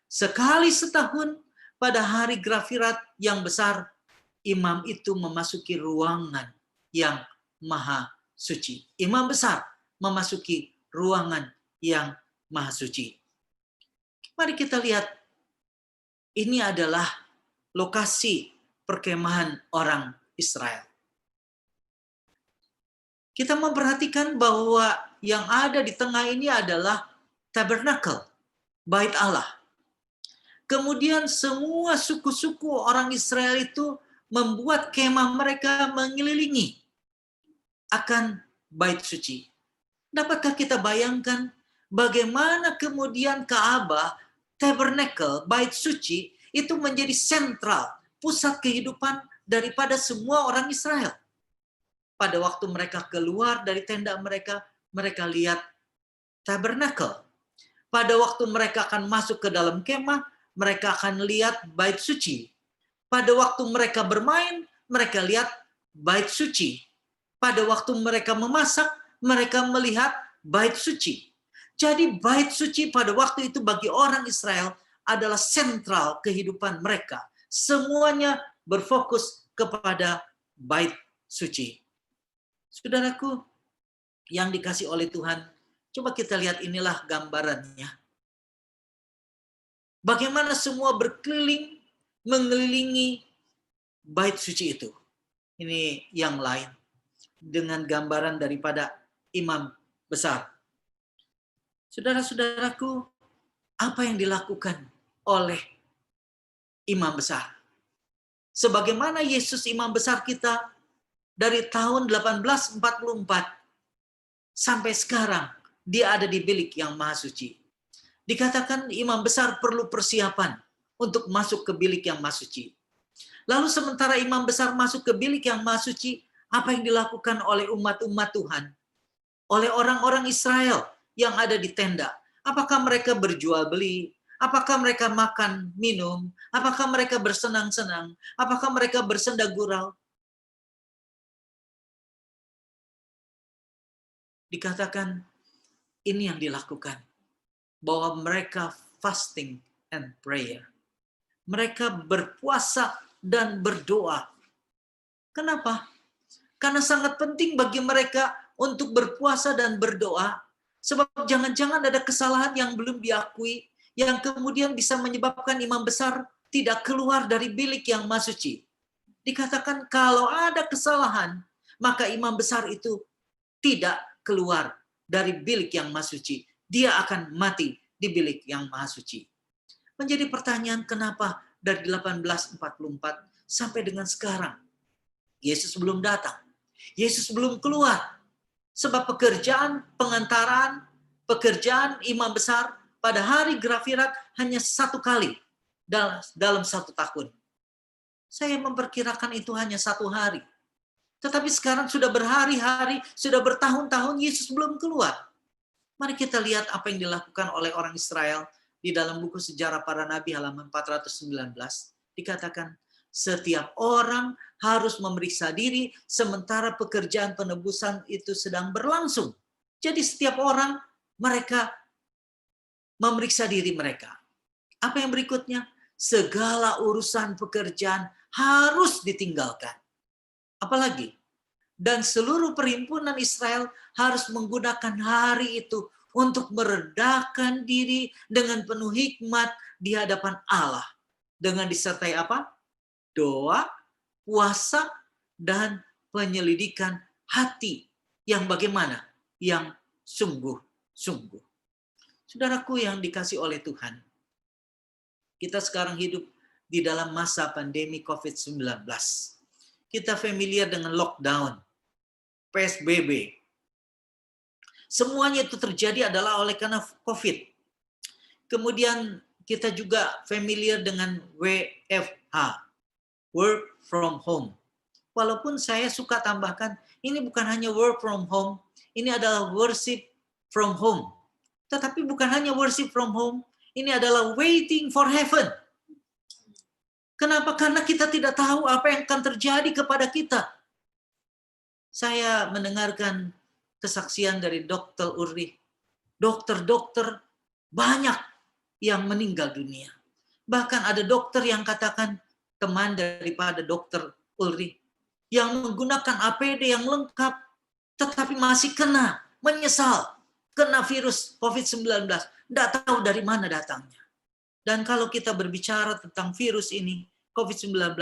sekali setahun pada hari Grafirat yang besar, imam itu memasuki ruangan yang maha suci. Imam besar memasuki ruangan yang maha suci. Mari kita lihat, ini adalah lokasi perkemahan orang Israel. Kita memperhatikan bahwa yang ada di tengah ini adalah tabernakel, bait Allah. Kemudian semua suku-suku orang Israel itu membuat kemah mereka mengelilingi akan bait suci. Dapatkah kita bayangkan bagaimana kemudian Ka'bah, tabernakel, bait suci itu menjadi sentral, pusat kehidupan daripada semua orang Israel. Pada waktu mereka keluar dari tenda mereka, mereka lihat tabernakel. Pada waktu mereka akan masuk ke dalam kemah, mereka akan lihat bait suci. Pada waktu mereka bermain, mereka lihat bait suci. Pada waktu mereka memasak, mereka melihat bait suci. Jadi bait suci pada waktu itu bagi orang Israel adalah sentral kehidupan mereka. Semuanya berfokus kepada bait suci. Saudaraku yang dikasih oleh Tuhan, coba kita lihat inilah gambarannya. Bagaimana semua berkeliling, mengelilingi bait suci itu. Ini yang lain dengan gambaran daripada imam besar. Saudara-saudaraku, apa yang dilakukan oleh imam besar? Sebagaimana Yesus imam besar kita dari tahun 1844 sampai sekarang, dia ada di bilik yang maha suci. Dikatakan imam besar perlu persiapan untuk masuk ke bilik yang maha suci. Lalu sementara imam besar masuk ke bilik yang maha suci, apa yang dilakukan oleh umat-umat Tuhan? Oleh orang-orang Israel yang ada di tenda? Apakah mereka berjual beli? Apakah mereka makan, minum? Apakah mereka bersenang-senang? Apakah mereka bersenda gurau? Dikatakan ini yang dilakukan. Bahwa mereka fasting and prayer. Mereka berpuasa dan berdoa. Kenapa? Karena sangat penting bagi mereka untuk berpuasa dan berdoa. Sebab jangan-jangan ada kesalahan yang belum diakui, yang kemudian bisa menyebabkan imam besar tidak keluar dari bilik yang maha suci. Dikatakan kalau ada kesalahan, maka imam besar itu tidak keluar dari bilik yang maha suci. Dia akan mati di bilik yang maha suci. Menjadi pertanyaan kenapa dari 1844 sampai dengan sekarang Yesus belum datang. Yesus belum keluar. Sebab pekerjaan pengantaran, pekerjaan imam besar pada hari Grafirat hanya 1 kali dalam 1 tahun. Saya memperkirakan itu hanya 1 hari. Tetapi sekarang sudah berhari-hari, sudah bertahun-tahun Yesus belum keluar. Mari kita lihat apa yang dilakukan oleh orang Israel di dalam buku Sejarah Para Nabi halaman 419. Dikatakan, setiap orang harus memeriksa diri sementara pekerjaan penebusan itu sedang berlangsung. Jadi setiap orang mereka memeriksa diri mereka. Apa yang berikutnya? Segala urusan pekerjaan harus ditinggalkan. Apalagi? Dan seluruh perhimpunan Israel harus menggunakan hari itu untuk merendahkan diri dengan penuh hikmat di hadapan Allah. Dengan disertai apa? Doa, puasa, dan penyelidikan hati yang bagaimana? Yang sungguh-sungguh. Saudaraku yang dikasih oleh Tuhan, kita sekarang hidup di dalam masa pandemi COVID-19. Kita familiar dengan lockdown, PSBB. Semuanya itu terjadi adalah oleh karena COVID. Kemudian kita juga familiar dengan WFH, work from home. Walaupun saya suka tambahkan, ini bukan hanya work from home, ini adalah worship from home. Tetapi bukan hanya worship from home, ini adalah waiting for heaven. Kenapa? Karena kita tidak tahu apa yang akan terjadi kepada kita. Saya mendengarkan kesaksian dari Dr. Ulrich. Dokter-dokter banyak yang meninggal dunia. Bahkan ada dokter yang katakan, teman daripada Dr. Ulrich, yang menggunakan APD yang lengkap, tetapi masih menyesal, kena virus COVID-19. Tidak tahu dari mana datangnya. Dan kalau kita berbicara tentang virus ini, COVID-19,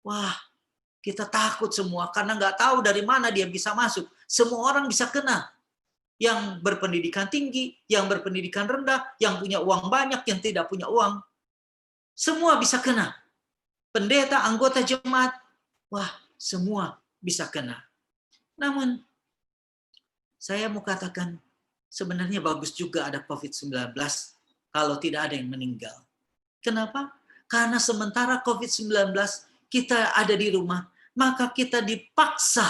wah, kita takut semua karena nggak tahu dari mana dia bisa masuk. Semua orang bisa kena. Yang berpendidikan tinggi, yang berpendidikan rendah, yang punya uang banyak, yang tidak punya uang. Semua bisa kena. Pendeta, anggota jemaat, wah, semua bisa kena. Namun, saya mau katakan, sebenarnya bagus juga ada COVID-19 kalau tidak ada yang meninggal. Kenapa? Karena sementara COVID-19 kita ada di rumah, maka kita dipaksa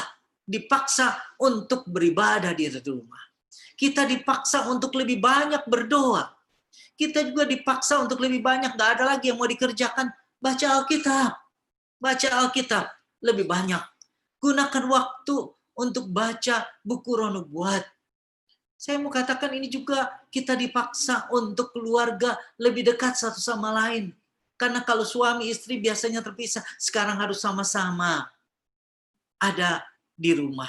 untuk beribadah di rumah. Kita dipaksa untuk lebih banyak berdoa. Kita juga dipaksa untuk lebih banyak, gak ada lagi yang mau dikerjakan, baca Alkitab. Baca Alkitab lebih banyak. Gunakan waktu untuk baca buku Roh Nubuat. Saya mau katakan ini juga kita dipaksa untuk keluarga lebih dekat satu sama lain. Karena kalau suami istri biasanya terpisah, sekarang harus sama-sama ada di rumah.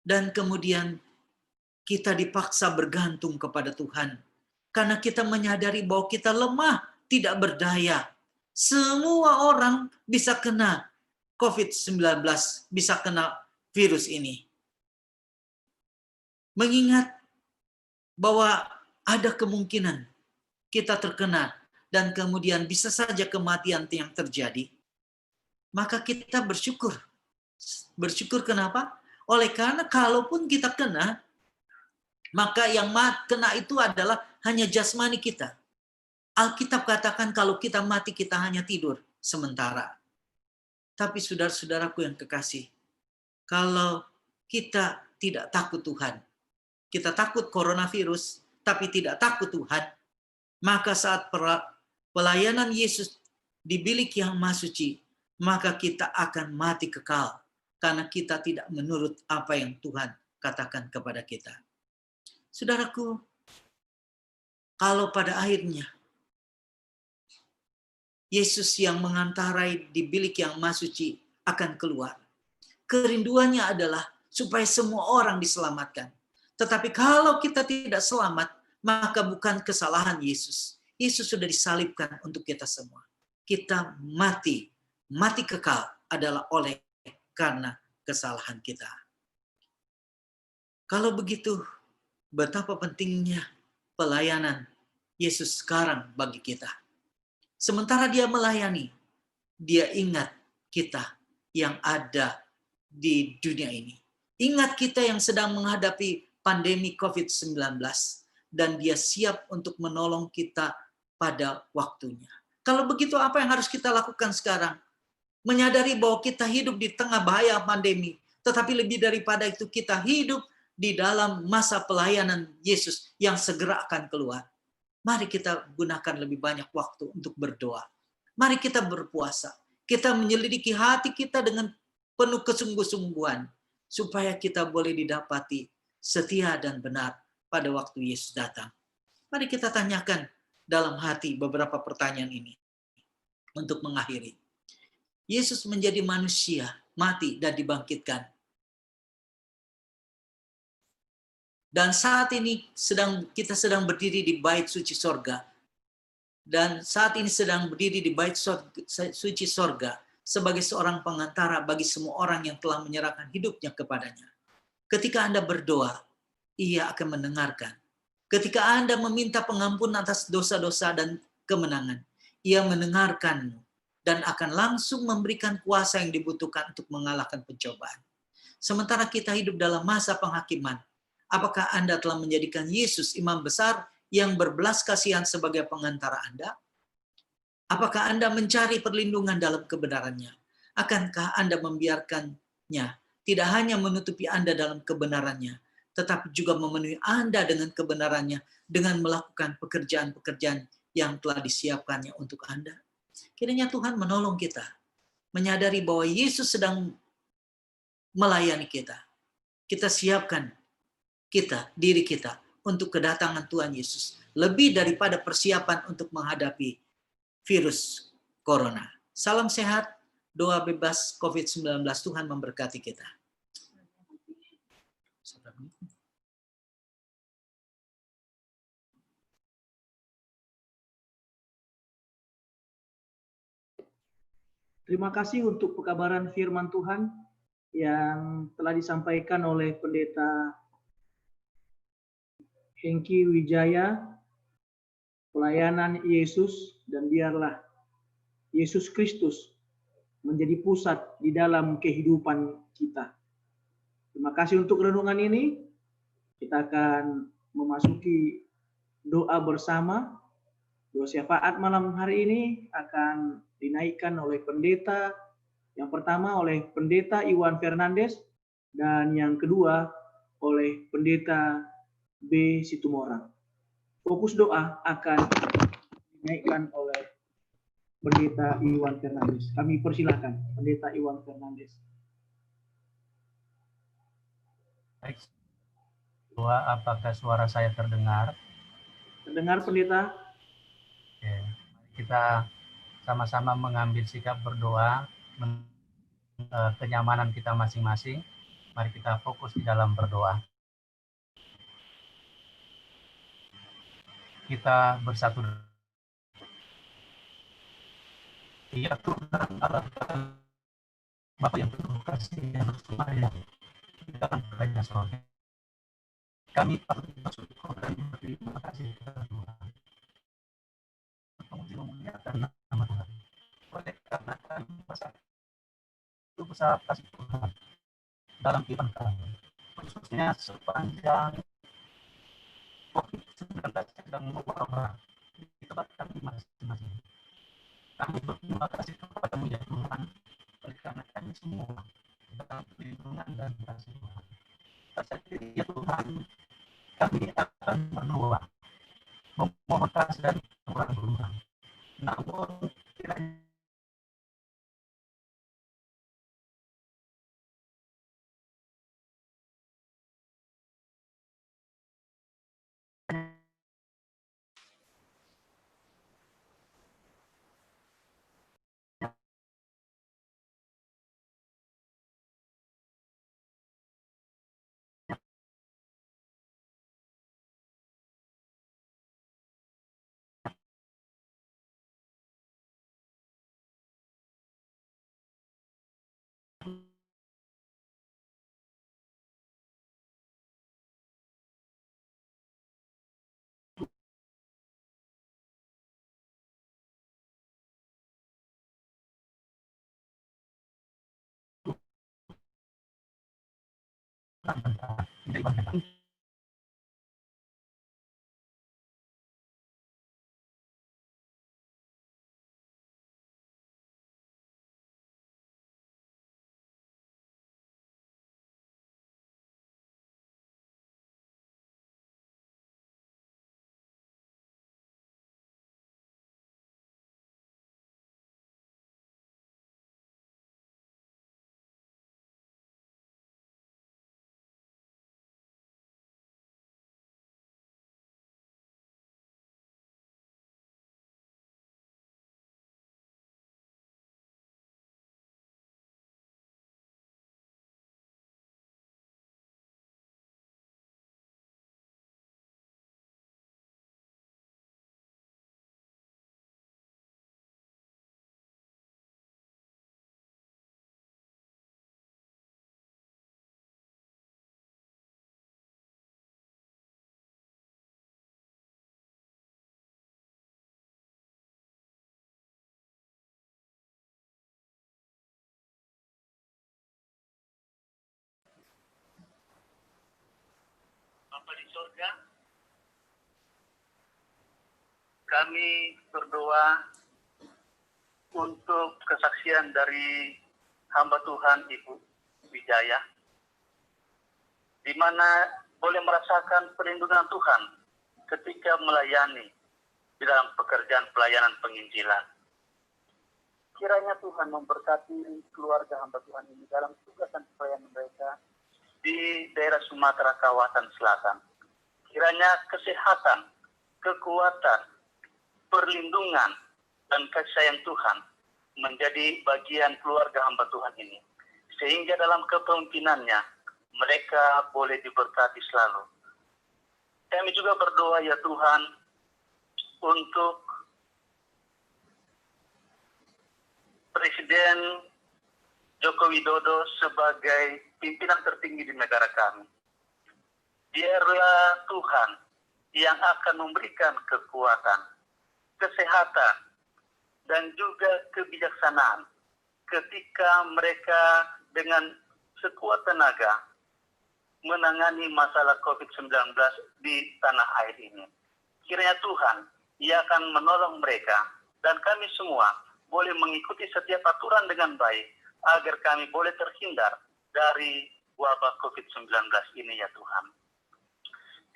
Dan kemudian kita dipaksa bergantung kepada Tuhan. Karena kita menyadari bahwa kita lemah, tidak berdaya. Semua orang bisa kena COVID-19, bisa kena virus ini. Mengingat bahwa ada kemungkinan kita terkena dan kemudian bisa saja kematian yang terjadi, maka kita bersyukur. Bersyukur kenapa? Oleh karena kalaupun kita kena, maka yang kena itu adalah hanya jasmani kita. Alkitab katakan kalau kita mati kita hanya tidur sementara. Tapi saudara-saudaraku yang kekasih, kalau kita tidak takut Tuhan, kita takut coronavirus, tapi tidak takut Tuhan, maka saat pelayanan Yesus di bilik yang Maha Suci, maka kita akan mati kekal, karena kita tidak menurut apa yang Tuhan katakan kepada kita. Saudaraku, kalau pada akhirnya Yesus yang mengantarai di bilik yang Maha Suci akan keluar, kerinduannya adalah supaya semua orang diselamatkan. Tetapi kalau kita tidak selamat, maka bukan kesalahan Yesus. Yesus sudah disalibkan untuk kita semua. Kita mati kekal adalah oleh karena kesalahan kita. Kalau begitu, betapa pentingnya pelayanan Yesus sekarang bagi kita. Sementara dia melayani, dia ingat kita yang ada di dunia ini. Ingat kita yang sedang menghadapi pandemi COVID-19, dan dia siap untuk menolong kita pada waktunya. Kalau begitu, apa yang harus kita lakukan sekarang? Menyadari bahwa kita hidup di tengah bahaya pandemi, tetapi lebih daripada itu kita hidup di dalam masa pelayanan Yesus yang segera akan keluar. Mari kita gunakan lebih banyak waktu untuk berdoa. Mari kita berpuasa. Kita menyelidiki hati kita dengan penuh kesungguh-sungguhan, supaya kita boleh didapati setia dan benar pada waktu Yesus datang. Mari kita tanyakan dalam hati beberapa pertanyaan ini untuk mengakhiri. Yesus menjadi manusia, mati dan dibangkitkan. Dan saat ini kita sedang berdiri di bait suci sorga. Dan saat ini sedang berdiri di bait suci sorga sebagai seorang pengantara bagi semua orang yang telah menyerahkan hidupnya kepadanya. Ketika Anda berdoa, Ia akan mendengarkan. Ketika Anda meminta pengampunan atas dosa-dosa dan kemenangan, Ia mendengarkanmu dan akan langsung memberikan kuasa yang dibutuhkan untuk mengalahkan pencobaan. Sementara kita hidup dalam masa penghakiman, apakah Anda telah menjadikan Yesus imam besar yang berbelas kasihan sebagai pengantara Anda? Apakah Anda mencari perlindungan dalam kebenarannya? Akankah Anda membiarkannya tidak hanya menutupi Anda dalam kebenarannya, tetapi juga memenuhi Anda dengan kebenarannya dengan melakukan pekerjaan-pekerjaan yang telah disiapkannya untuk Anda? Kiranya Tuhan menolong kita menyadari bahwa Yesus sedang melayani kita. Kita siapkan diri kita untuk kedatangan Tuhan Yesus, lebih daripada persiapan untuk menghadapi virus corona. Salam sehat, doa bebas COVID-19. Tuhan memberkati kita.
Terima kasih untuk pekabaran firman Tuhan yang telah disampaikan oleh Pendeta Hengki Wijaya, pelayanan Yesus, dan biarlah Yesus Kristus menjadi pusat di dalam kehidupan kita. Terima kasih untuk renungan ini. Kita akan memasuki doa bersama. Doa syafaat malam hari ini akan dinaikkan oleh pendeta. Yang pertama oleh Pendeta Iwan Fernandes, dan yang kedua oleh Pendeta B. Situmorang. Fokus doa akan dinaikkan oleh Pendeta Iwan Fernandes. Kami persilakan Pendeta Iwan Fernandes.
Baik. Doa, apakah suara saya terdengar?
Terdengar, Pendeta?
Oke. Kita sama-sama mengambil sikap berdoa, kenyamanan kita masing-masing. Mari kita fokus di dalam berdoa. Kita bersatu. Ya Tuhan Allah, Bapa yang penuh kasih yang bersemayam di dalam kerajaan surga. Kami patut bersyukur dan berterima kasih kepada Tuhan. Untuk memuliakan nama Tuhan. Oleh karena kami besar kasih Tuhan dalam kehidupan kami, khususnya sepanjang COVID-19 sedang mewabah di tempat kami masing-masing. Kami berterima kasih kepada-Mu ya Tuhan, oleh karena kami semua dalam perlindungan dan kasih Tuhan. Terima kasih ya Tuhan, kami akan berdoa memohon kasih dari Tuhan. Namun kiranya
Bapa di surga, kami berdoa untuk kesaksian dari hamba Tuhan Ibu Wijaya, di mana boleh merasakan perlindungan Tuhan ketika melayani di dalam pekerjaan pelayanan penginjilan. Kiranya Tuhan memberkati keluarga hamba Tuhan ini dalam tugas dan pelayanan mereka di daerah Sumatera kawasan selatan. Kiranya kesehatan, kekuatan, perlindungan, dan kasih sayang Tuhan menjadi bagian keluarga hamba Tuhan ini. Sehingga dalam kepemimpinannya, mereka boleh diberkati selalu. Kami juga berdoa ya Tuhan, untuk Presiden Joko Widodo sebagai pimpinan tertinggi di negara kami. Biarlah Tuhan yang akan memberikan kekuatan, kesehatan, dan juga kebijaksanaan ketika mereka dengan sekuat tenaga menangani masalah COVID-19 di tanah air ini. Kiranya Tuhan, Ia akan menolong mereka, dan kami semua boleh mengikuti setiap aturan dengan baik, agar kami boleh terhindar dari wabah COVID-19 ini ya Tuhan.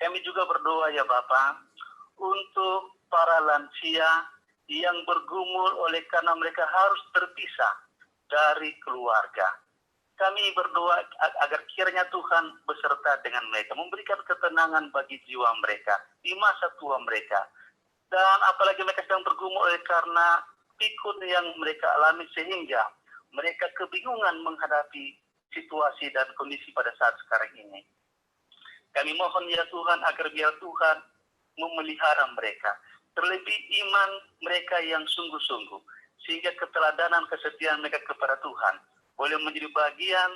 Kami juga berdoa ya Bapa, untuk para lansia yang bergumul oleh karena mereka harus terpisah dari keluarga. Kami berdoa agar kiranya Tuhan beserta dengan mereka, memberikan ketenangan bagi jiwa mereka di masa tua mereka. Dan apalagi mereka sedang bergumul oleh karena pikun yang mereka alami sehingga mereka kebingungan menghadapi situasi dan kondisi pada saat sekarang ini. Kami mohon ya Tuhan agar biar Tuhan memelihara mereka, terlebih iman mereka yang sungguh-sungguh, sehingga keteladanan kesetiaan mereka kepada Tuhan boleh menjadi bagian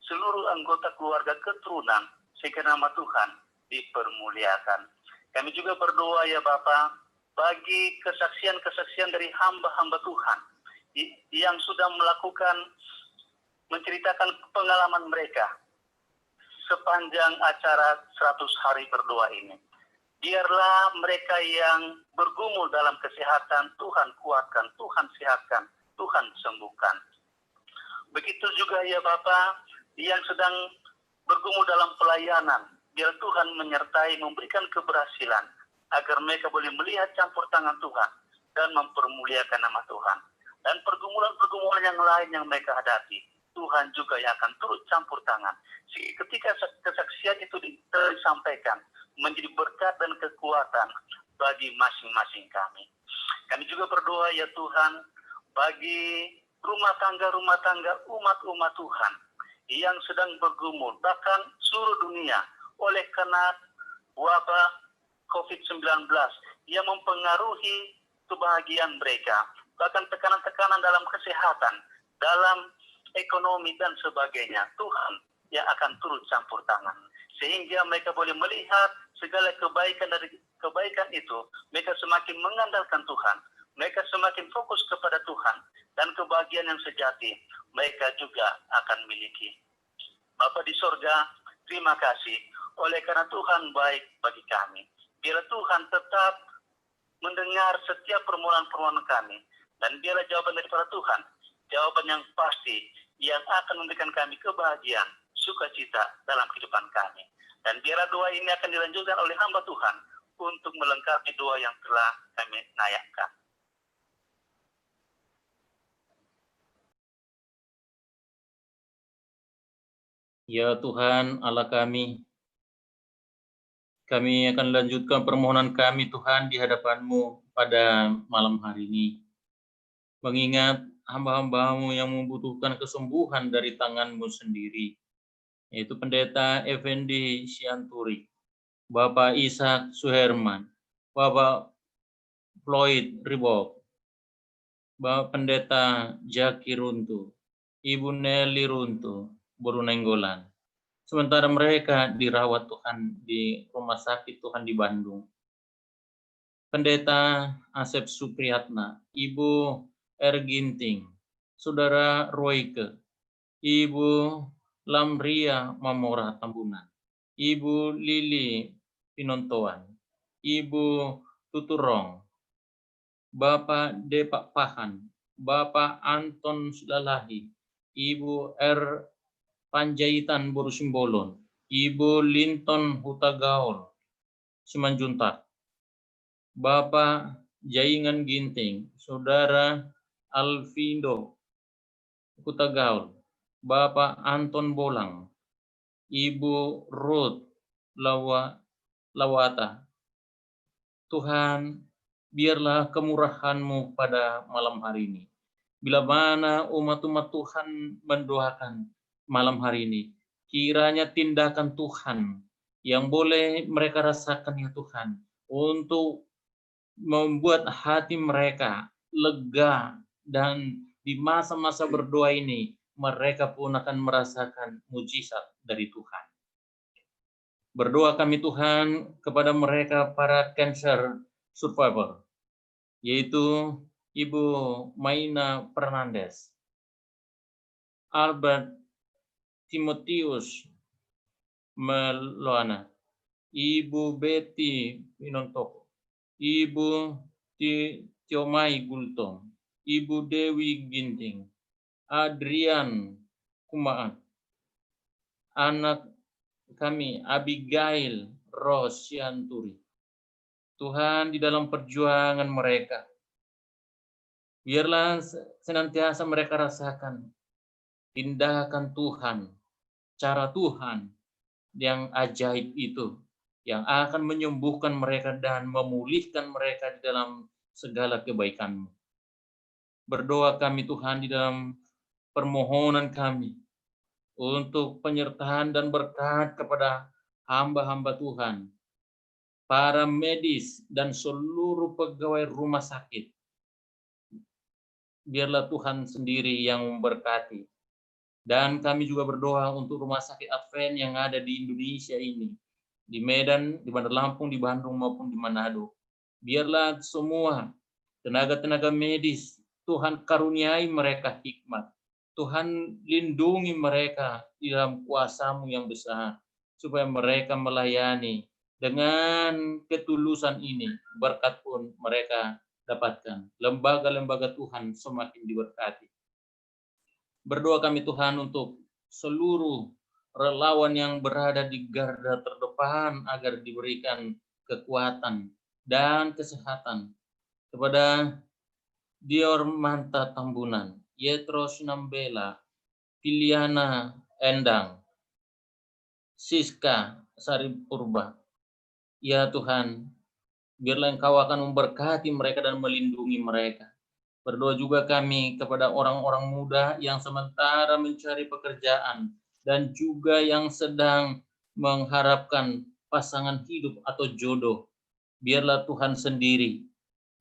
seluruh anggota keluarga keturunan, sehingga nama Tuhan dipermuliakan. Kami juga berdoa ya Bapa, bagi kesaksian-kesaksian dari hamba-hamba Tuhan yang sudah menceritakan pengalaman mereka sepanjang acara 100 hari berdoa ini. Biarlah mereka yang bergumul dalam kesehatan, Tuhan kuatkan, Tuhan sehatkan, Tuhan sembuhkan. Begitu juga ya Bapa, yang sedang bergumul dalam pelayanan biar Tuhan menyertai, memberikan keberhasilan, agar mereka boleh melihat campur tangan Tuhan dan mempermuliakan nama Tuhan. Dan pergumulan-pergumulan yang lain yang mereka hadapi, Tuhan juga yang akan turut campur tangan. Ketika kesaksian itu disampaikan, menjadi berkat dan kekuatan bagi masing-masing kami. Kami juga berdoa ya Tuhan, bagi rumah tangga umat-umat Tuhan yang sedang bergumul, bahkan seluruh dunia, oleh karena wabah COVID-19 yang mempengaruhi kebahagiaan mereka, bahkan tekanan-tekanan dalam kesehatan, dalam ekonomi dan sebagainya. Tuhan yang akan turut campur tangan, sehingga mereka boleh melihat segala kebaikan dari kebaikan itu. Mereka semakin mengandalkan Tuhan, mereka semakin fokus kepada Tuhan, dan kebahagiaan yang sejati mereka juga akan miliki. Bapa di sorga, terima kasih oleh karena Tuhan baik bagi kami. Biarlah Tuhan tetap mendengar setiap permohonan-permohonan kami, dan biarlah jawaban daripada Tuhan, jawaban yang pasti yang akan memberikan kami kebahagiaan, sukacita dalam kehidupan kami. Dan biarlah doa ini akan dilanjutkan oleh hamba Tuhan untuk melengkapi doa yang telah kami naikkan.
Ya Tuhan Allah kami akan lanjutkan permohonan kami Tuhan di hadapan-Mu pada malam hari ini. Mengingat hamba-hamba-Mu yang membutuhkan kesembuhan dari tangan-Mu sendiri, yaitu Pendeta Effendi Sianturi, Bapak Ishak Suherman, Bapak Floyd Ribok, Bapak Pendeta Jaki Runtu, Ibu Nelly Runtu, Borunenggolan. Sementara mereka dirawat Tuhan di rumah sakit Tuhan di Bandung. Pendeta Asep Supriyatna, Ibu Erginting, Saudara Royke, Ibu Lamria Mamora Tambunan, Ibu Lili Pinontoan, Ibu Tuturong, Bapak Depak Pahan, Bapak Anton Sudalahi, Ibu R. Panjaitan Borusimbolon, Ibu Linton Hutagaul, Simanjuntak, Bapak Jaingan Ginting, Saudara Alvindo Hutagaul, Bapak Anton Bolang, Ibu Ruth Lawata. Tuhan, biarlah kemurahan-Mu pada malam hari ini. Bila mana umat-umat Tuhan mendoakan malam hari ini, kiranya tindakan Tuhan yang boleh mereka rasakan ya Tuhan, untuk membuat hati mereka lega, dan di masa-masa berdoa ini mereka pun akan merasakan mujizat dari Tuhan. Berdoa kami Tuhan kepada mereka para cancer survivor, yaitu Ibu Maina Fernandes, Albert Timotius Meloana, Ibu Betty Winontoko, Ibu Tiomai Gultong, Ibu Dewi Ginting, Adrian Kumaat, anak kami Abigail Rosianturi. Tuhan, di dalam perjuangan mereka, biarlah senantiasa mereka rasakan tindakan Tuhan, cara Tuhan yang ajaib itu, yang akan menyembuhkan mereka dan memulihkan mereka di dalam segala kebaikan-Mu. Berdoa kami Tuhan di dalam permohonan kami untuk penyertaan dan berkat kepada hamba-hamba Tuhan, para medis dan seluruh pegawai rumah sakit. Biarlah Tuhan sendiri yang memberkati. Dan kami juga berdoa untuk rumah sakit Advent yang ada di Indonesia ini, di Medan, di Bandar Lampung, di Bandung, maupun di Manado. Biarlah semua tenaga-tenaga medis, Tuhan karuniai mereka hikmat. Tuhan lindungi mereka di dalam kuasa-Mu yang besar, supaya mereka melayani dengan ketulusan ini. Berkat pun mereka dapatkan. Lembaga-lembaga Tuhan semakin diberkati. Berdoa kami Tuhan untuk seluruh relawan yang berada di garda terdepan agar diberikan kekuatan dan kesehatan. Kepada Dior Manta Tambunan, Yetros Nambela, Piliana Endang, Siska Sari Purba. Ya Tuhan, biarlah Engkau akan memberkati mereka dan melindungi mereka. Berdoa juga kami kepada orang-orang muda yang sementara mencari pekerjaan dan juga yang sedang mengharapkan pasangan hidup atau jodoh. Biarlah Tuhan sendiri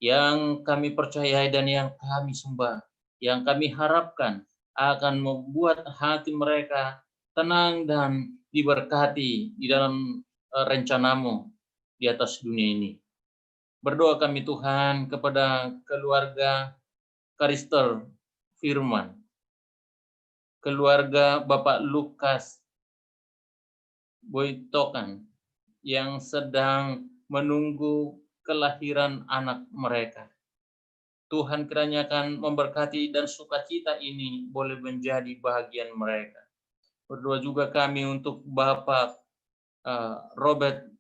yang kami percayai dan yang kami sembah, yang kami harapkan akan membuat hati mereka tenang dan diberkati di dalam rencanamu di atas dunia ini. Berdoa kami Tuhan kepada keluarga Karister Firman, keluarga Bapak Lukas Boitokan yang sedang menunggu kelahiran anak mereka. Tuhan kiranya akan memberkati dan sukacita ini boleh menjadi bahagian mereka. Berdoa juga kami untuk Bapak Robert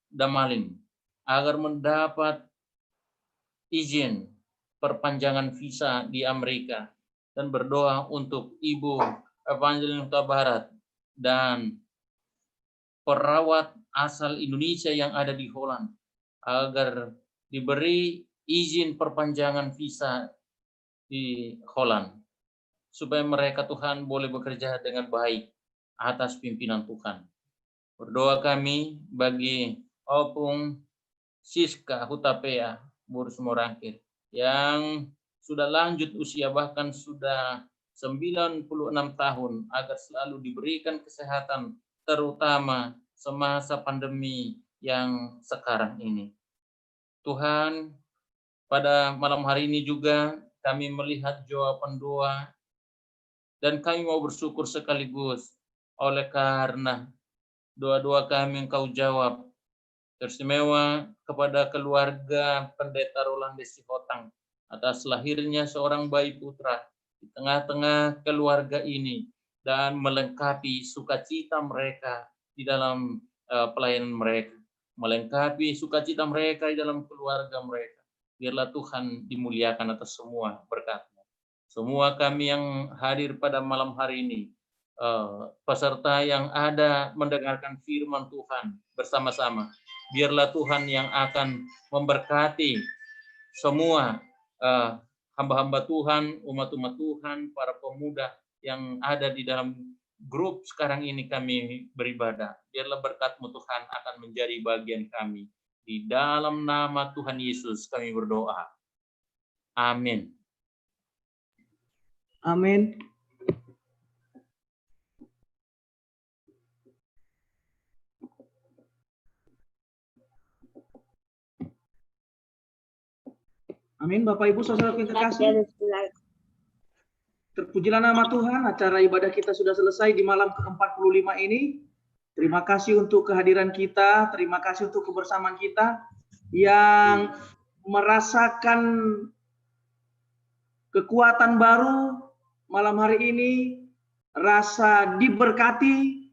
Damalin agar mendapat izin perpanjangan visa di Amerika, dan berdoa untuk Ibu Evangeline Huta Barat dan perawat asal Indonesia yang ada di Holland agar diberi izin perpanjangan visa di Holland supaya mereka Tuhan boleh bekerja dengan baik atas pimpinan Tuhan. Berdoa kami bagi Opung Siska Hutapea Burus Morangkir yang sudah lanjut usia, bahkan sudah 96 tahun, agar selalu diberikan kesehatan, terutama semasa pandemi yang sekarang ini. Tuhan, pada malam hari ini juga kami melihat jawaban doa dan kami mau bersyukur sekaligus oleh karena doa-doa kami Engkau jawab. Teristimewa kepada keluarga Pendeta Rolande Sihotang atas lahirnya seorang bayi putra di tengah-tengah keluarga ini dan melengkapi sukacita mereka di dalam pelayanan mereka, melengkapi sukacita mereka di dalam keluarga mereka. Biarlah Tuhan dimuliakan atas semua berkat-Nya. Semua kami yang hadir pada malam hari ini, peserta yang ada mendengarkan firman Tuhan bersama-sama, biarlah Tuhan yang akan memberkati semua hamba-hamba Tuhan, umat-umat Tuhan, para pemuda yang ada di dalam grup sekarang ini kami beribadah. Biarlah berkat-Mu Tuhan akan menjadi bagian kami. Di dalam nama Tuhan Yesus kami berdoa. Amin.
Amin. Amin. Bapak Ibu saudara yang terkasih, terpujilah nama Tuhan. Acara ibadah kita sudah selesai di malam ke-45 ini. Terima kasih untuk kehadiran kita, terima kasih untuk kebersamaan kita yang merasakan kekuatan baru malam hari ini, rasa diberkati,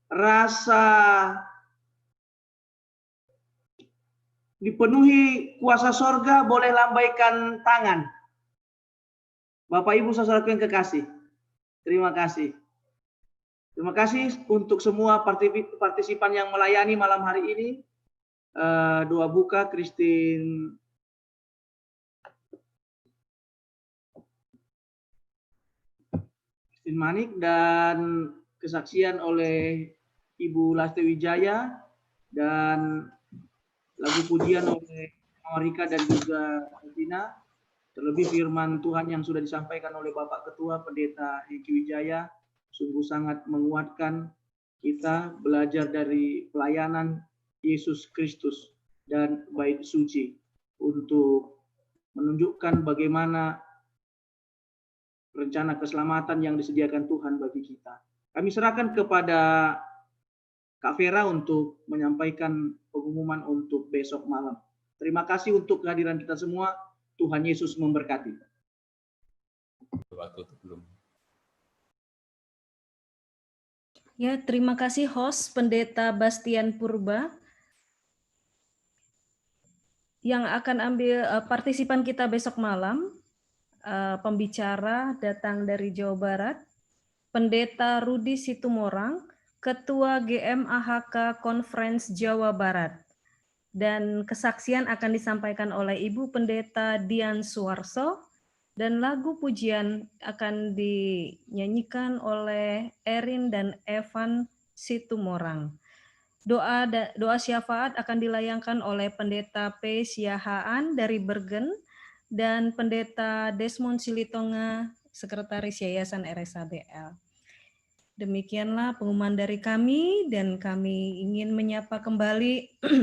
rasa dipenuhi kuasa sorga. Boleh lambaikan tangan. Bapak Ibu saudara yang kekasih, terima kasih. Terima kasih untuk semua partisipan yang melayani malam hari ini. Doa buka Christine Manik dan kesaksian oleh Ibu Lasti Wijaya, dan lagu pujian oleh Marika dan juga Alvina. Terlebih firman Tuhan yang sudah disampaikan oleh Bapak Ketua Pendeta Heki Wijaya sungguh sangat menguatkan kita belajar dari pelayanan Yesus Kristus dan bait suci untuk menunjukkan bagaimana rencana keselamatan yang disediakan Tuhan bagi kita. Kami serahkan kepada Kak Vera untuk menyampaikan pengumuman untuk besok malam. Terima kasih untuk kehadiran kita semua. Tuhan Yesus memberkati.
Ya, terima kasih host Pendeta Bastian Purba yang akan ambil partisipan kita besok malam. Pembicara datang dari Jawa Barat, Pendeta Rudi Situmorang, Ketua GMAHK Conference Jawa Barat. Dan kesaksian akan disampaikan oleh Ibu Pendeta Dian Suwarso, dan lagu pujian akan dinyanyikan oleh Erin dan Evan Situmorang. Doa syafaat akan dilayangkan oleh Pendeta P. Siahaan dari Bergen dan Pendeta Desmond Silitonga, Sekretaris Yayasan RSABL. Demikianlah pengumuman dari kami, dan kami ingin menyapa kembali